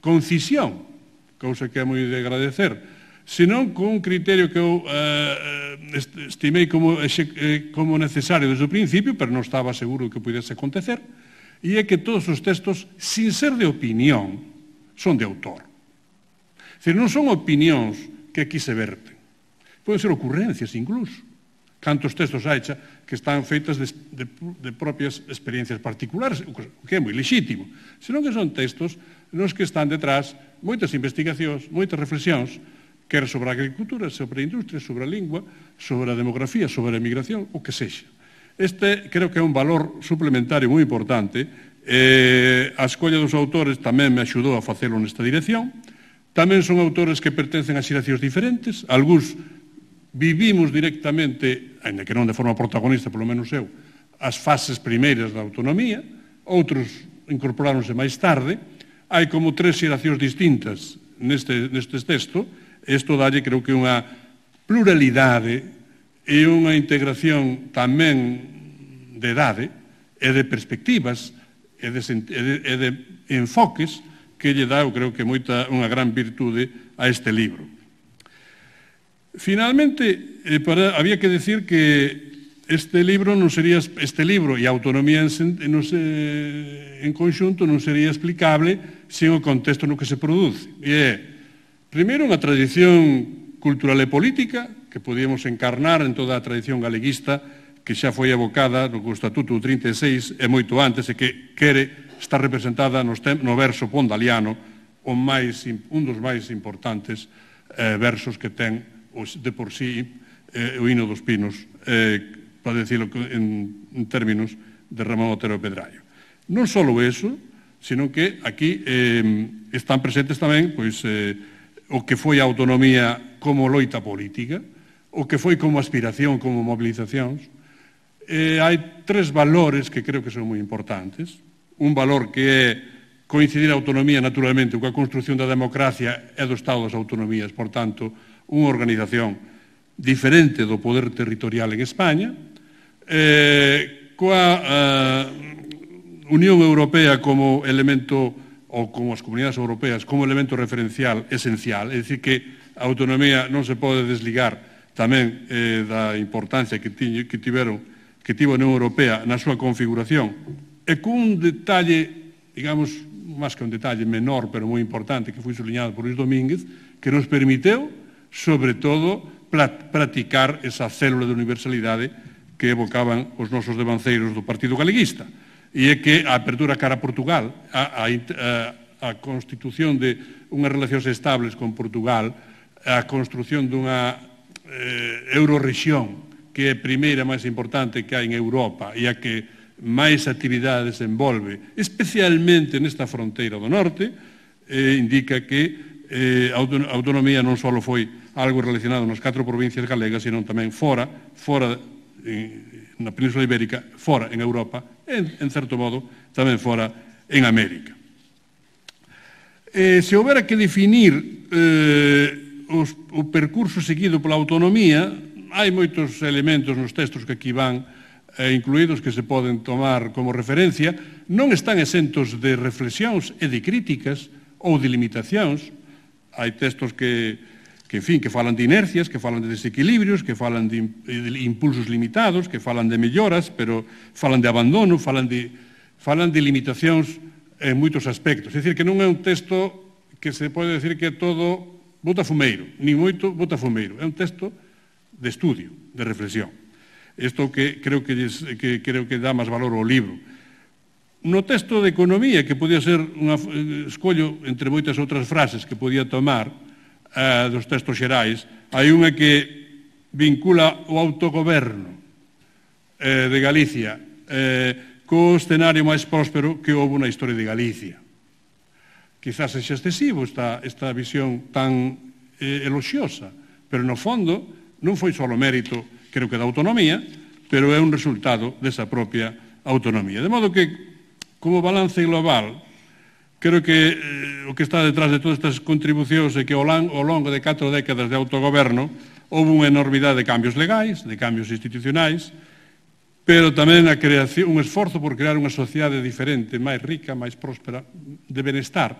concisión, cousa que é moi de agradecer, senón con un criterio que eu estimei como necesario desde o principio, pero non estaba seguro que pudese acontecer, e é que todos os textos, sin ser de opinión, son de autor. É dicir, non son opinións que aquí se verten. Poden ser ocurrencias, incluso. Cantos textos hai que están feitas de propias experiencias particulares, o que é moi lexítimo, senón que son textos nos que están detrás moitas investigacións, moitas reflexións, quer sobre a agricultura, sobre a industria, sobre a lingua, sobre a demografía, sobre a emigración, o que sexa. Este creo que é un valor suplementario moi importante. A escolla dos autores tamén me axudou a facelo nesta dirección. Tamén son autores que pertencen a xeracións diferentes, algúns vivimos directamente, ainda que non de forma protagonista, polo menos eu, as fases primeiras da autonomía, outros incorporáronse máis tarde, hai como tres xeracións distintas nestes textos, e isto dalle creo que unha pluralidade e unha integración tamén de idade e de perspectivas e de enfoques que lle dá, eu creo que unha gran virtude a este libro. Finalmente, había que decir que este libro e a autonomía en conxunto non sería explicable sen o contexto no que se produce. E é, primeiro, unha tradición cultural e política que podíamos encarnar en toda a tradición galeguista que xa foi evocada no Estatuto 36 e moito antes e que quere estar representada no verso pondaliano, un dos máis importantes versos que ten de por sí o hino dos pinos, para decirlo en términos de Ramón Otero Pedrallo. Non só eso, sino que aquí están presentes tamén o que foi a autonomía como loita política, o que foi como aspiración, como movilizacións. Hai tres valores que creo que son moi importantes. Un valor que é coincidir a autonomía naturalmente coa construción da democracia e do Estado das autonomías, por tanto, unha organización diferente do poder territorial en España, coa Unión Europea como elemento, ou como as comunidades europeas, como elemento referencial esencial, é dicir, que a autonomía non se pode desligar tamén da importancia que tivo a Unión Europea na súa configuración, e cun detalle, digamos, máis que un detalle menor, pero moi importante, que foi sublinhado por Luis Domínguez, que nos permiteu sobre todo, practicar esa célula de universalidade que evocaban os nosos devanceiros do Partido Galeguista. e é que a apertura cara a Portugal, a constitución de unhas relacións estables con Portugal, a construción dunha eurorexión que é a primeira máis importante que hai en Europa e a que máis actividades envolve, especialmente nesta fronteira do norte, indica que a autonomía non só foi algo relacionado nas 4 provincias galegas, senón tamén fora na Península Ibérica, fora en Europa, e, en certo modo, tamén fora en América. Se houbera que definir o percurso seguido pola autonomía, hai moitos elementos nos textos que aquí van incluídos que se poden tomar como referencia, non están exentos de reflexións e de críticas ou de limitacións. Hai textos que falan de inercias, que falan de desequilibrios, que falan de impulsos limitados, que falan de melloras, pero falan de abandono, falan de limitacións en moitos aspectos. É dicir, que non é un texto que se pode decir que é todo botafumeiro, ni moito botafumeiro. É un texto de estudio, de reflexión. Isto que creo que dá máis valor ao libro. No texto de economía, que podía ser escollo entre moitas outras frases que podía tomar dos textos xerais, hai unha que vincula o autogoberno de Galicia co escenario máis próspero que houve na historia de Galicia. Quizás sexa excesivo esta visión tan eloxiosa, pero no fondo non foi só o mérito, creo que da autonomía, pero é un resultado desa propia autonomía. De modo que, como balance global, creo que o que está detrás de todas estas contribucións é que ao longo de 4 décadas de autogoberno houve unha enormidade de cambios legais, de cambios institucionais, pero tamén un esforzo por crear unha sociedade diferente, máis rica, máis próspera, de benestar,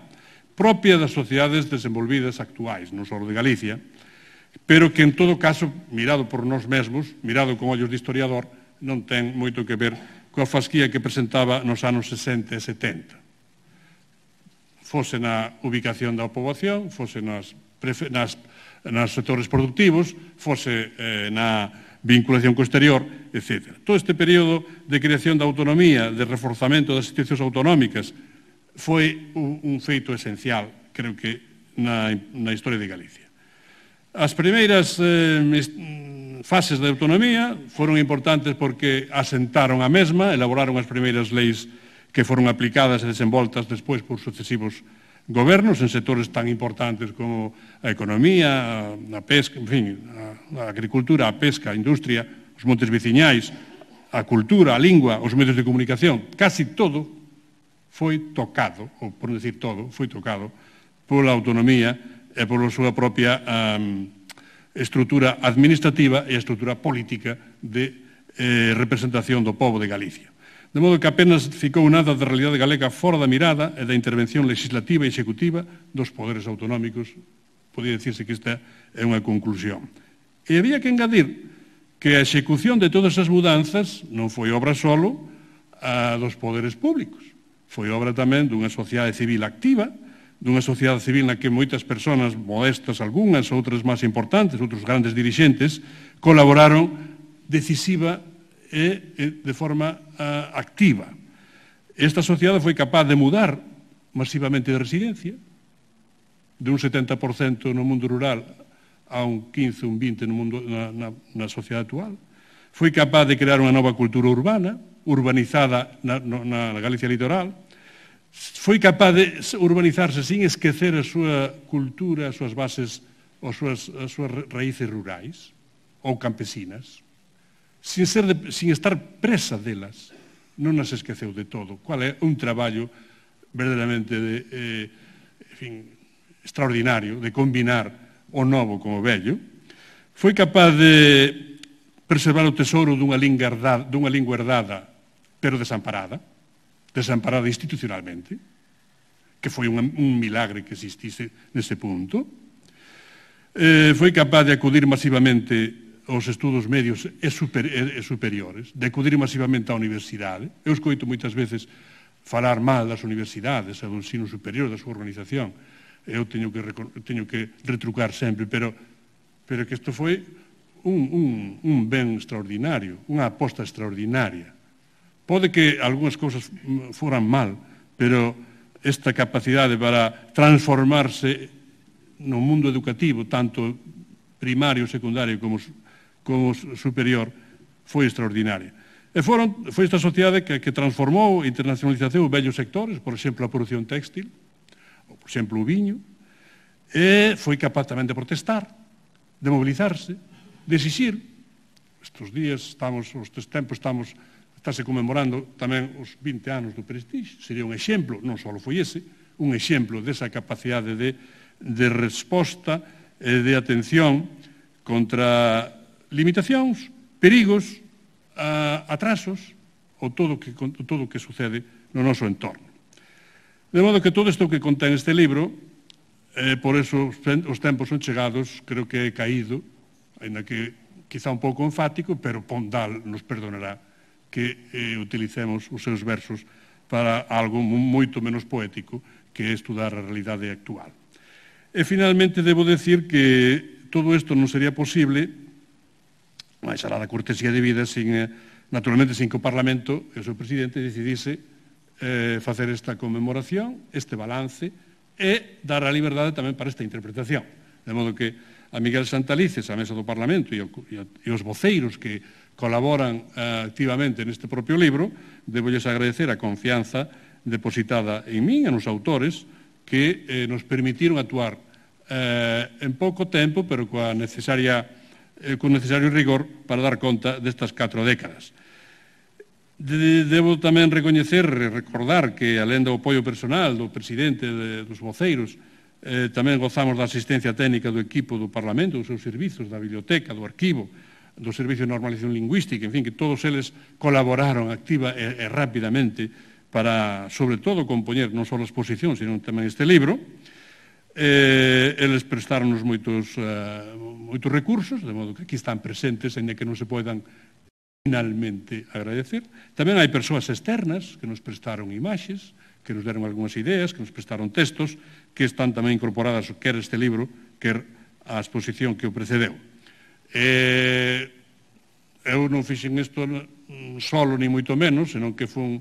propia das sociedades desenvolvidas actuais, non só de Galicia, pero que, en todo caso, mirado por nós mesmos, mirado con ollos de historiador, non ten moito que ver coa fasquía que presentaba nos anos 60 e 70. Fose na ubicación da poboación, fose nos sectores productivos, fose na vinculación co exterior, etc. Todo este período de creación da autonomía, de reforzamento das institucións autonómicas, foi un feito esencial, creo que, na historia de Galicia. As primeiras fases da autonomía foron importantes porque asentaron a mesma, elaboraron as primeiras leis que foron aplicadas e desenvoltas despois por sucesivos gobernos en sectores tan importantes como a economía, a pesca, en fin, a agricultura, a pesca, a industria, os montes veciñais, a cultura, a lingua, os medios de comunicación. Casi todo foi tocado, ou por non decir todo, foi tocado pola autonomía e pola súa propia estrutura administrativa e a estrutura política de representación do pobo de Galicia. De modo que apenas ficou nada da realidade galega fora da mirada e da intervención legislativa e executiva dos poderes autonómicos. Podía dicirse que esta é unha conclusión. E había que engadir que a execución de todas as mudanzas non foi obra solo dos poderes públicos. Foi obra tamén dunha sociedade civil activa, dunha sociedade civil na que moitas persoas modestas, algunhas, outras máis importantes, outros grandes dirixentes, colaboraron decisiva e de forma activa. Esta sociedade foi capaz de mudar masivamente de residencia, de un 70% no mundo rural a un 15, un 20 na sociedade actual. Foi capaz de crear unha nova cultura urbana, urbanizada na Galicia litoral. Foi capaz de urbanizarse sin esquecer a súa cultura, as súas bases, as súas raíces rurais ou campesinas, sin estar presa delas. Non as esqueceu de todo. Cual é un traballo verdadeiramente extraordinario de combinar o novo con o vello. Foi capaz de preservar o tesouro dunha lingua herdada, pero desamparada institucionalmente, que foi un milagre que existise nese punto. Foi capaz de acudir masivamente aos estudos medios e superiores, de acudir masivamente á universidade. Eu escoito moitas veces falar mal das universidades e do ensino superior, da súa organización. Eu teño que retrucar sempre, pero que isto foi un ben extraordinario, unha aposta extraordinaria Pode que algunhas cousas foran mal, pero esta capacidade para transformarse no mundo educativo, tanto primario, secundario como superior, foi extraordinaria. E foi esta sociedade que transformou e internacionalización vellos sectores, por exemplo, a produción textil, ou, por exemplo, o viño, e foi capaz tamén de protestar, de mobilizarse, de exixir. Estes días, estes tempos, estáse conmemorando tamén os 20 anos do Prestige. Sería un exemplo, non só foi ese, un exemplo desa capacidade de resposta e de atención contra limitacións, perigos, atrasos ou todo o que sucede no noso entorno. De modo que todo isto que contén este libro, por eso os tempos son chegados, creo que é caído, ainda que quizá un pouco enfático, pero Pondal nos perdonará que utilicemos os seus versos para algo moito menos poético que é estudar a realidade actual. E finalmente debo decir que todo isto non sería posible, máis alá da cortesía de vida, naturalmente sin que o Parlamento e o seu presidente decidise facer esta conmemoración, este balance, e dar a liberdade tamén para esta interpretación. De modo que a Miguel Santalices, a mesa do Parlamento e os voceiros que colaboran activamente neste propio libro, debolles agradecer a confianza depositada en min e nos autores que nos permitiron actuar en pouco tempo, pero con necesario rigor para dar conta destas 4 décadas. Debo tamén recoñecer e recordar que, alén do apoio personal do presidente dos voceiros, tamén gozamos da asistencia técnica do equipo do Parlamento, dos seus servizos, da biblioteca, do arquivo, do Servicio de Normalización Lingüística, en fin, que todos eles colaboraron activa e rapidamente para, sobre todo, compoñer non só a exposición, sino tamén este libro. Eles prestaronnos moitos recursos, de modo que aquí están presentes, ainda que non se podan finalmente agradecer. Tamén hai persoas externas que nos prestaron imaxes, que nos deron algunhas ideas, que nos prestaron textos, que están tamén incorporadas, quer este libro, quer a exposición que o precedeu. Eu non fixen isto solo, ni moito menos, senón que fun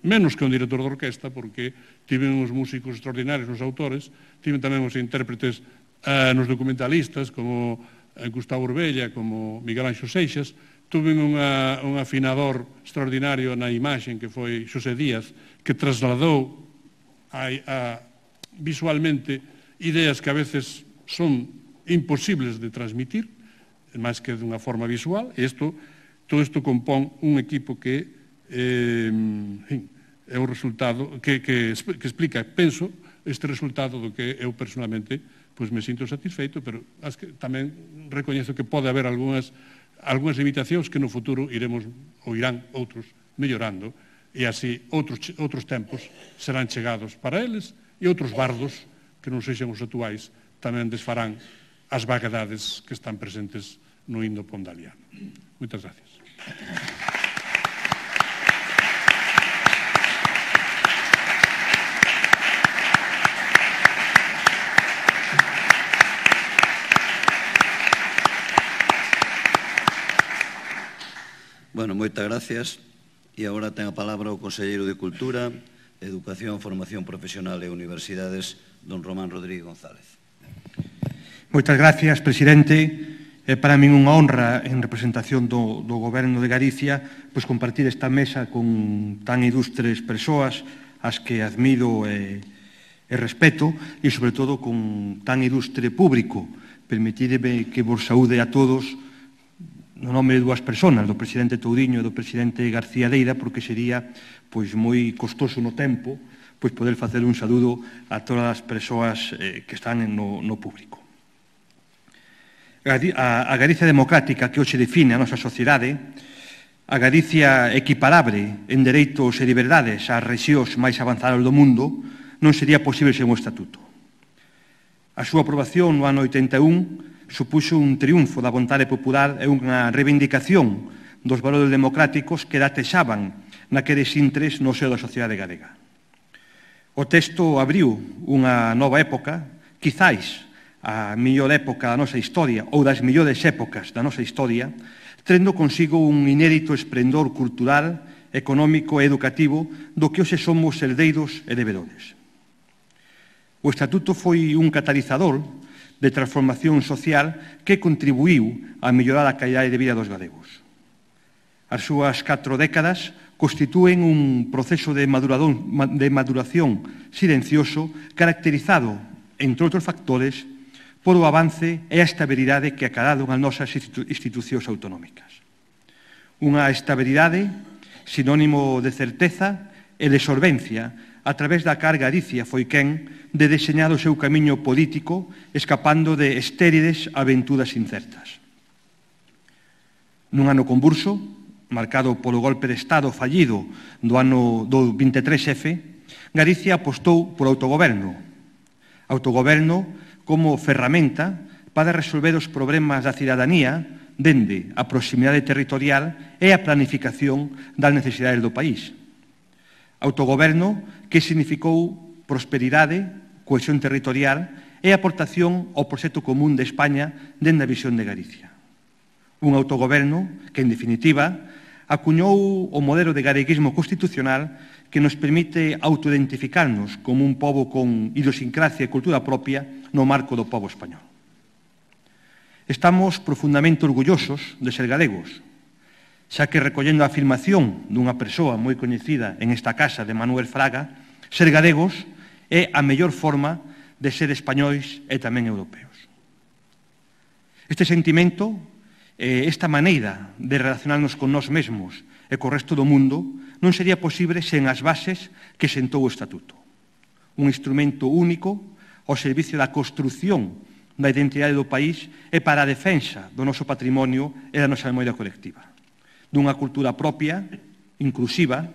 menos que un director de orquesta, porque tiven uns músicos extraordinarios nos autores, tiven tamén os intérpretes nos documentalistas, como Gustavo Urbella, como Miguel Anxo Seixas, tuven un afinador extraordinario na imaxen que foi Xosé Díaz, que trasladou visualmente ideas que a veces son imposibles de transmitir, máis que dunha forma visual, e todo isto compón un equipo que é o resultado que explica, penso, este resultado do que eu personalmente me sinto satisfeito, pero tamén recoñezo que pode haber algunhas limitacións que no futuro irán outros mellorando, e así outros tempos serán chegados para eles, e outros bardos que non sexan os actuais tamén desfarán as vaguedades que están presentes no himno pondaliano. Moitas gracias. Bueno, moitas gracias. E agora ten a palabra o Conselleiro de Cultura, Educación, Formación Profesional e Universidades, don Román Rodríguez González. Moitas gracias, presidente. É para min unha honra, en representación do Goberno de Galicia, compartir esta mesa con tan ilustres persoas, as que admiro e respeto, e, sobre todo, con tan ilustre público. Permitideme que vos saúde a todos no nome de dúas persoas, do presidente Touriño e do presidente García Leira, porque sería moi costoso no tempo poder facer un saludo a todas as persoas que están no público. A Galicia democrática que hoxe define a nosa sociedade, a Galicia equiparable en dereitos e liberdades ás rexións máis avanzadas do mundo, non sería posible sen o Estatuto. A súa aprobación no ano 81 supuxo un triunfo da vontade popular e unha reivindicación dos valores democráticos que datexaban naqueles intres no seo da sociedade galega. O texto abriu unha nova época, quizáis a mellor época da nosa historia ou das mellores épocas da nosa historia, trendo consigo un inédito esplendor cultural económico e educativo do que hoxe somos herdeiros e devedores. O Estatuto foi un catalizador de transformación social que contribuiu a mellorar a calidade de vida dos galegos. As súas 4 décadas constitúen un proceso de maduración silencioso caracterizado, entre outros factores, por o avance e a estabilidade que acadaron as nosas institucións autonómicas. Unha estabilidade sinónimo de certeza e de solvencia a través da que Galicia foi quen de deseñar o seu camiño político escapando de estériles aventuras incertas. Nun ano convulso, marcado polo golpe de Estado fallido do ano do 23F, Galicia apostou por autogoberno. Autogoberno como ferramenta para resolver os problemas da cidadanía dende a proximidade territorial e a planificación das necesidades do país. Autogoberno que significou prosperidade, cohesión territorial e aportación ao proxecto común de España dende a visión de Galicia. Un autogoberno que, en definitiva, acuñou o modelo de galeguismo constitucional que nos permite autoidentificarnos como un pobo con idiosincrasia e cultura propia no marco do pobo español. Estamos profundamente orgullosos de ser galegos, xa que recollendo a afirmación dunha persoa moi coñecida en esta casa de Manuel Fraga, ser galegos é a mellor forma de ser españois e tamén europeos. Este sentimento, esta maneira de relacionarnos con nós mesmos e co resto do mundo non sería posible sen as bases que sentou o Estatuto. Un instrumento único ao servicio da construción da identidade do país e para a defensa do noso patrimonio e da nosa memoria colectiva. Dunha cultura propia, inclusiva,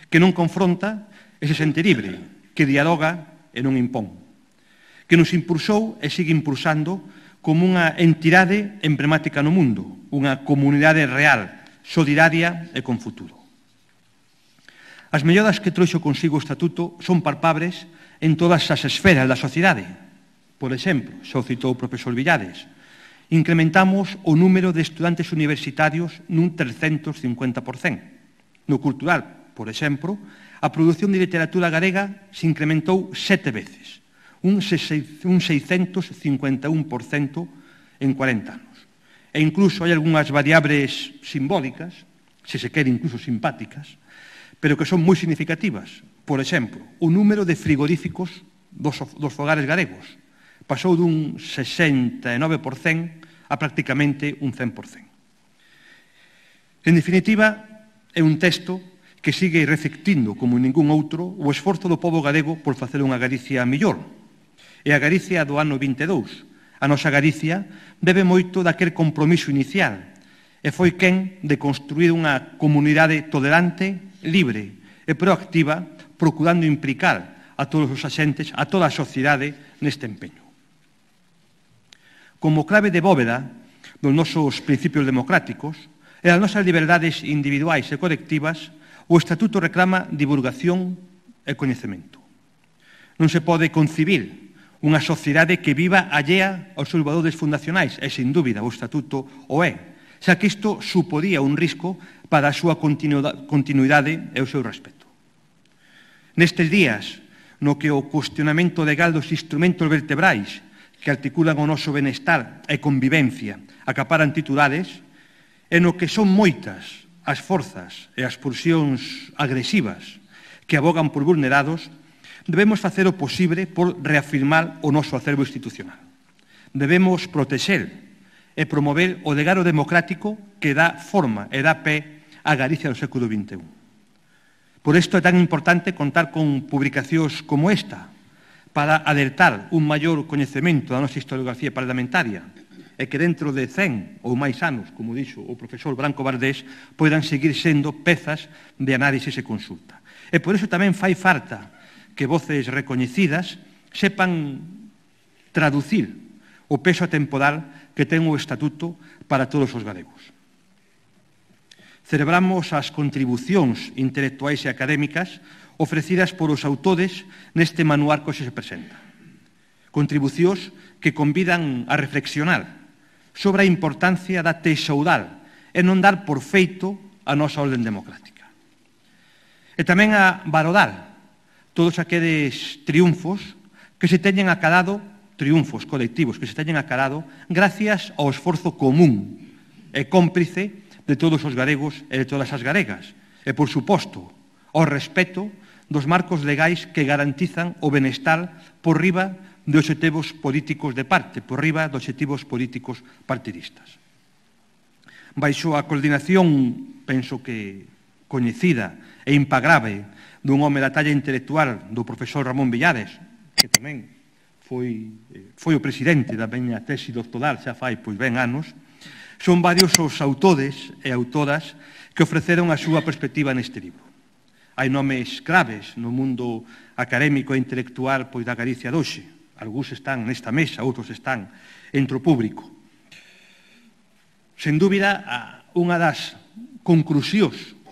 que non confronta e se sente libre, que dialoga e non impón, que nos impulsou e sigue impulsando como unha entidade emblemática no mundo, unha comunidade real, solidaria e con futuro. As melloras que trouxo consigo o Estatuto son palpables en todas as esferas da sociedade. Por exemplo, xa o citou o profesor Villares, incrementamos o número de estudantes universitarios nun 350%. No cultural, por exemplo, a produción de literatura galega se incrementou 7 veces, un 651% en 40 anos. E incluso hai algunhas variables simbólicas, se se quere incluso simpáticas, pero que son moi significativas. Por exemplo, o número de frigoríficos dos fogares galegos pasou dun 69% a prácticamente un 100%. En definitiva, é un texto que sigue reflectindo como ningún outro o esforzo do pobo galego por facer unha Galicia mellor. E a Galicia do ano 22, a nosa Galicia, bebe moito daquel compromiso inicial e foi quen de construir unha comunidade tolerante, libre e proactiva, procurando implicar a todos os axentes, a toda a sociedade neste empeño. Como clave de bóveda dos nosos principios democráticos e das nosas liberdades individuais e colectivas, o Estatuto reclama divulgación e coñecemento. Non se pode concibir unha sociedade que viva allea aos seus valores fundacionais, e, sin dúbida, o Estatuto o é, xa que isto suporía un risco para a súa continuidade e o seu respeto. Nestes días, no que o cuestionamento legal dos instrumentos vertebrais que articulan o noso benestar e convivencia acaparan titulares, e no que son moitas as forzas e as pulsións agresivas que abogan por vulnerados, debemos facer o posible por reafirmar o noso acervo institucional. Debemos protexer e promover o legado democrático que dá forma e dá pé á Galicia do século XXI. Por isto é tan importante contar con publicacións como esta, para alertar un maior coñecemento da nosa historiografía parlamentaria e que dentro de 100 ou máis anos, como dixo o profesor Branco Valdés, poidan seguir sendo pezas de análisis e consulta. E por iso tamén fai falta que voces recoñecidas sepan traducir o peso atemporal que ten o Estatuto para todos os galegos. Celebramos as contribucións intelectuais e académicas ofrecidas por os autores neste manual que se presenta. Contribucións que convidan a reflexionar sobre a importancia da tesoudal e non dar por feito a nosa orden democrática. E tamén a valorar todos aqueles triunfos que se teñen acadado, triunfos colectivos que se teñen acadado gracias ao esforzo común e cómplice de todos os galegos e de todas as galegas. E, por suposto, ao respeto dos marcos legais que garantizan o benestar por riba de obxectivos políticos de parte, por riba de obxectivos políticos partidistas. Baixo a coordinación, penso que coñecida e impagrave dun home da talla intelectual do profesor Ramón Villares, que tamén foi o presidente da miña tesi doctoral xa fai pois ben anos, son varios os autores e autoras que ofreceron a súa perspectiva neste libro. Hai nomes claves no mundo académico e intelectual pois da Galicia de hoxe. Algúns están nesta mesa, outros están entre o público. Sen dúbida, unha das conclusións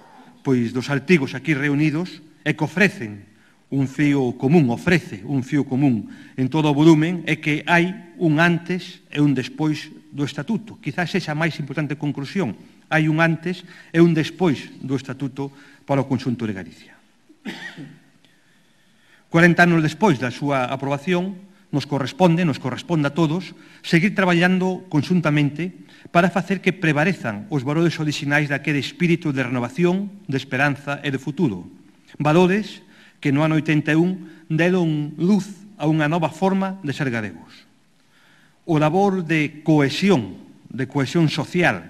pois dos artigos aquí reunidos é que ofrece un fío común en todo o volumen, é que hai un antes e un despois do Estatuto. Quizás esa a máis importante conclusión. Hai un antes e un despois do Estatuto para o conxunto de Galicia. 40 anos despois da súa aprobación, nos corresponde a todos seguir traballando conxuntamente para facer que prevalezan os valores orixinais daquele espírito de renovación, de esperanza e de futuro. Valores que no ano 81 deron luz a unha nova forma de ser galegos. O labor de cohesión social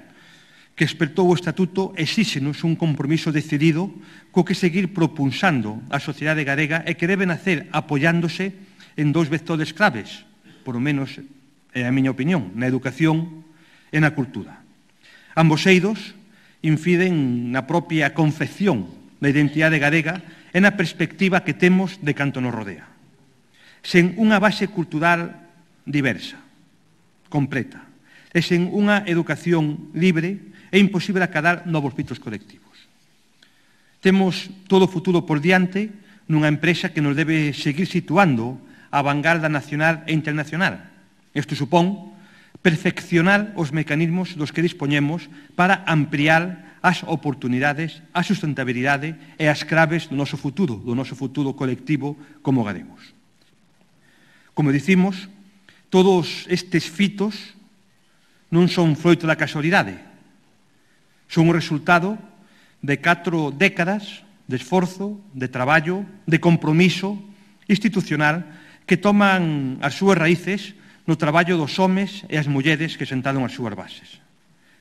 que despertou o Estatuto exíxenos un compromiso decidido co que seguir propulsando a sociedade galega e que debe nacer apoiándose en dous vectores claves, por lo menos é a miña opinión, na educación e na cultura. Ambos eidos inciden na propia confección da identidade galega e na perspectiva que temos de canto nos rodea. Sen unha base cultural diversa, completa, e sen unha educación libre, é imposible acadar novos pitos colectivos. Temos todo o futuro por diante nunha empresa que nos debe seguir situando a vanguarda nacional e internacional. Isto supón perfeccionar os mecanismos dos que dispoñemos para ampliar as oportunidades, a sustentabilidade e as claves do noso futuro colectivo como galegos. Como dicimos, todos estes fitos non son froito da casualidade, son o resultado de 4 décadas de esforzo, de traballo, de compromiso institucional que toman as súas raíces no traballo dos homes e as mulleres que sentaron as súas bases.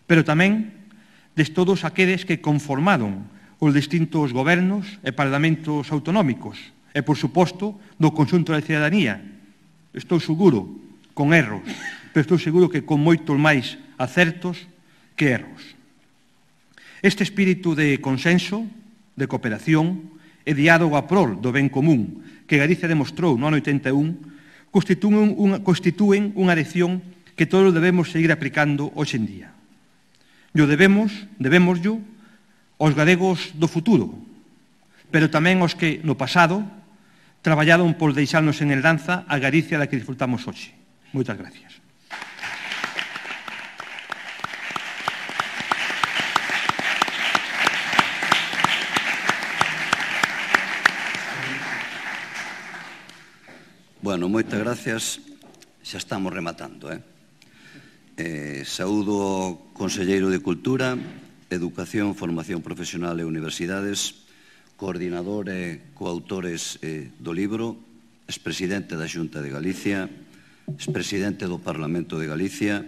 Pero tamén de todos aqueles que conformaron os distintos gobernos e parlamentos autonómicos e, por suposto, do conxunto da cidadanía. Estou seguro, con erros, pero estou seguro que con moitos máis acertos que erros. Este espírito de consenso, de cooperación e diálogo a prol do ben común que Galicia demostrou no ano 81 constitúen unha lección que todos debemos seguir aplicando hoxe en día. Debémoslo aos galegos do futuro, pero tamén aos que no pasado traballaron por deixarnos en herdanza a Galicia da que disfrutamos hoxe. Moitas gracias. Bueno, moitas gracias. Xa estamos rematando, saúdo ao Conselleiro de Cultura, Educación, Formación Profesional e Universidades, coordinador e coautores do libro, expresidente da Xunta de Galicia, expresidente do Parlamento de Galicia,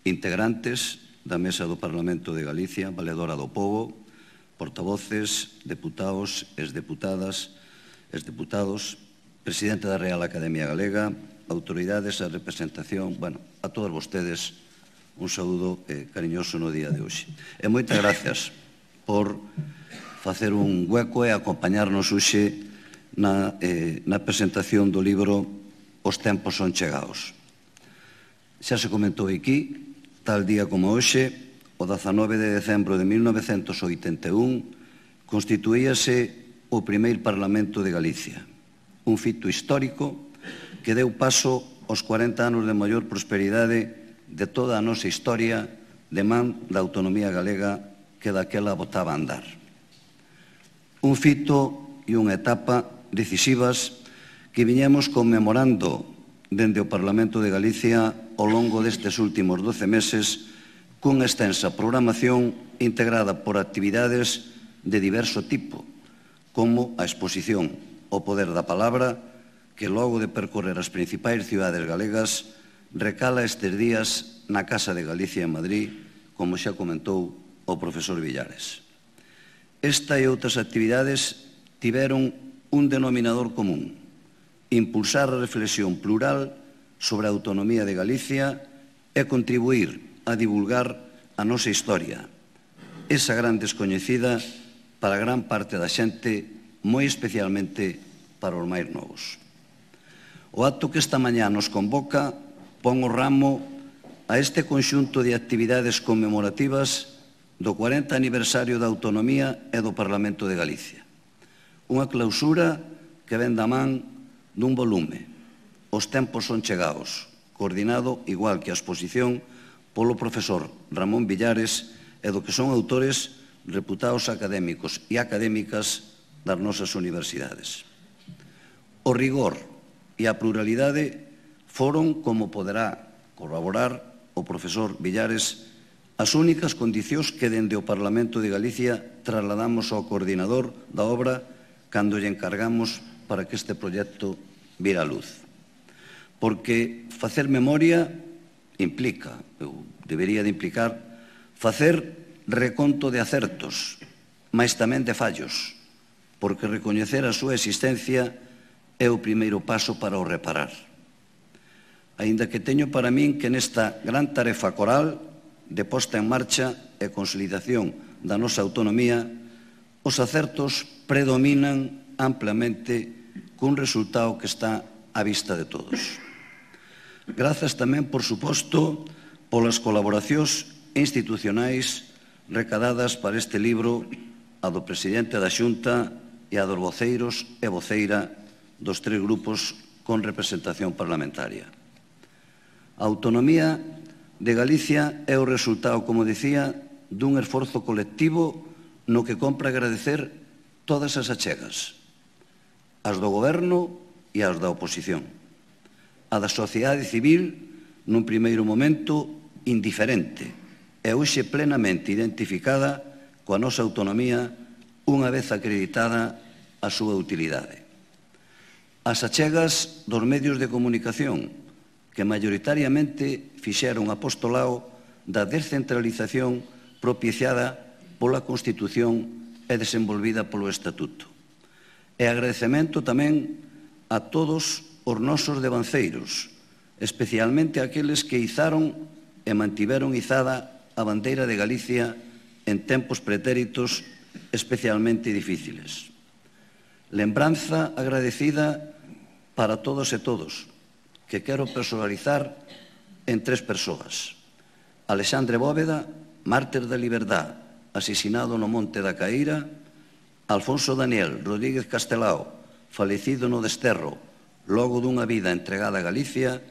integrantes da Mesa do Parlamento de Galicia, valedora do povo, portavoces, deputados, exdeputadas, exdeputados, presidente da Real Academia Galega, autoridades, a representación, bueno, a todos vostedes un saúdo cariñoso no día de hoxe. E moitas gracias por facer un hueco e acompañarnos hoxe na presentación do libro Os tempos son chegados. Xa se comentou aquí, tal día como hoxe, o 19 de decembro de 1981, constituíase o primeiro Parlamento de Galicia, un fito histórico que deu paso aos 40 anos de maior prosperidade de toda a nosa historia de man da autonomía galega que daquela botaba a andar. Un fito e unha etapa decisivas que viñemos conmemorando dende o Parlamento de Galicia ao longo destes últimos 12 meses cunha extensa programación integrada por actividades de diverso tipo, como a exposición O poder da palabra, que logo de percorrer as principais cidades galegas recala estes días na Casa de Galicia en Madrid, como xa comentou o profesor Villares. Esta e outras actividades tiveron un denominador común: impulsar a reflexión plural sobre a autonomía de Galicia e contribuir a divulgar a nosa historia, esa gran descoñecida para gran parte da xente, moi especialmente para os máis novos. O acto que esta mañá nos convoca pon o ramo a este conxunto de actividades conmemorativas do 40 aniversario da autonomía e do Parlamento de Galicia. Unha clausura que ven da man dun volume, Os tempos son chegaos, coordinado, igual que a exposición, polo profesor Ramón Villares e do que son autores reputados académicos e académicas das nosas universidades. O rigor e a pluralidade foron, como poderá corroborar o profesor Villares, as únicas condicións que dende o Parlamento de Galicia trasladamos ao coordinador da obra cando lle encargamos para que este proxecto vira a luz. Porque facer memoria implica, ou debería de implicar, facer reconto de acertos, mais tamén de fallos, porque recoñecer a súa existencia é o primeiro paso para o reparar. Aínda que teño para min que nesta gran tarefa coral de posta en marcha e consolidación da nosa autonomía, os acertos predominan amplamente cun resultado que está á vista de todos. Grazas tamén, por suposto, polas colaboracións institucionais recadadas para este libro, a do presidente da Xunta e a dos voceiros e voceira dos 3 grupos con representación parlamentaria. A autonomía de Galicia é o resultado, como dicía, dun esforzo colectivo no que compra agradecer todas as achegas, as do goberno e as da oposición, a da sociedade civil nun primeiro momento indiferente e hoxe plenamente identificada coa nosa autonomía unha vez acreditada a súa utilidade. As achegas dos medios de comunicación que maioritariamente fixeron apostolado da descentralización propiciada pola Constitución e desenvolvida polo Estatuto. E agradecemento tamén a todos os nosos devanceiros, especialmente aqueles que izaron e mantiveron izada a bandeira de Galicia en tempos pretéritos especialmente difíciles. Lembranza agradecida para todos e todos, que quero personalizar en 3 persoas. Alexandre Bóveda, mártir da liberdade, asesinado no Monte da Caíra; Alfonso Daniel Rodríguez Castelao, falecido no desterro, logo dunha vida entregada a Galicia;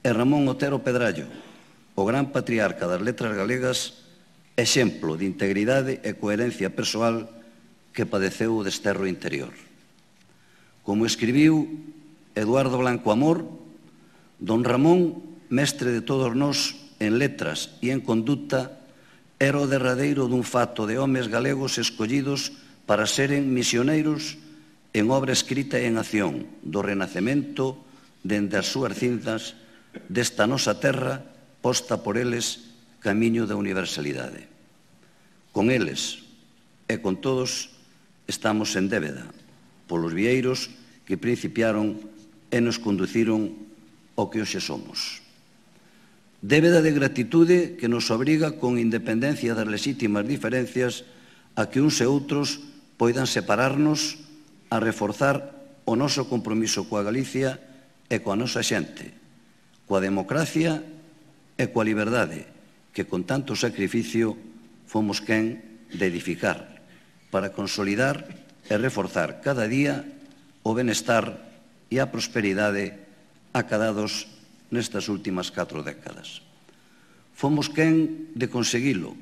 e Ramón Otero Pedrallo, o gran patriarca das letras galegas, exemplo de integridade e coherencia persoal que padeceu o desterro interior. Como escribiu Eduardo Blanco Amor, don Ramón, mestre de todos nós en letras e en conduta, era o derradeiro dun fato de homes galegos escollidos para seren misioneiros en obra escrita e en acción do Renacemento dende as súas cinzas desta nosa terra posta por eles camiño da universalidade. Con eles e con todos estamos en débeda polos vieiros que principiaron e nos conduciron ao que hoxe somos. Débeda de gratitude que nos obriga, con independencia das lexítimas diferencias, a que uns e outros poidan separarnos, a reforzar o noso compromiso coa Galicia e coa nosa xente, coa democracia e coa liberdade, que con tanto sacrificio fomos quen de edificar, para consolidar e reforzar cada día o benestar e a prosperidade acadados nestas últimas 4 décadas. Fomos quen de conseguilo,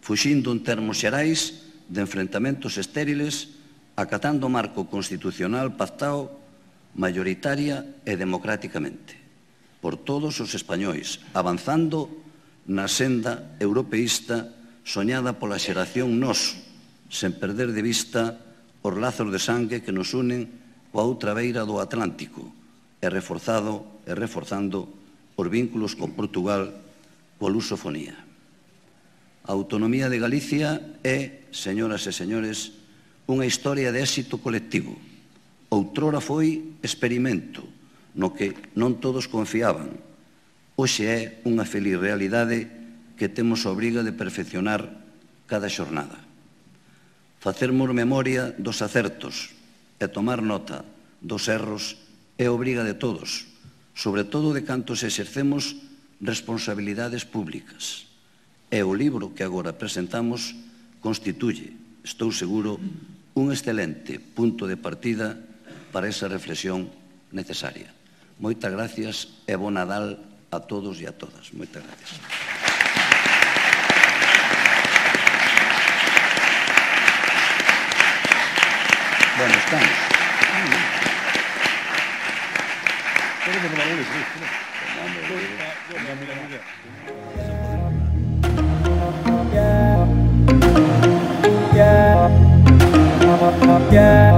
fuxindo en termos xerais de enfrentamentos estériles acatando o marco constitucional pactado mayoritaria e democráticamente por todos os españois, avanzando na senda europeísta soñada pola xeración noso, sen perder de vista os lazos de sangue que nos unen coa outra beira do Atlántico e reforzando os vínculos con Portugal coa lusofonía. A autonomía de Galicia é, señoras e señores, unha historia de éxito colectivo. Outrora foi experimento no que non todos confiaban. Hoxe é unha feliz realidade que temos a obriga de perfeccionar cada xornada. Facermos memoria dos acertos e tomar nota dos erros é obriga de todos, sobre todo de cantos exercemos responsabilidades públicas. E o libro que agora presentamos constituye, estou seguro, un excelente punto de partida para esa reflexión necesaria. Moitas gracias e bon Nadal a todos e a todas. Moitas gracias. Bueno, estamos. Yeah.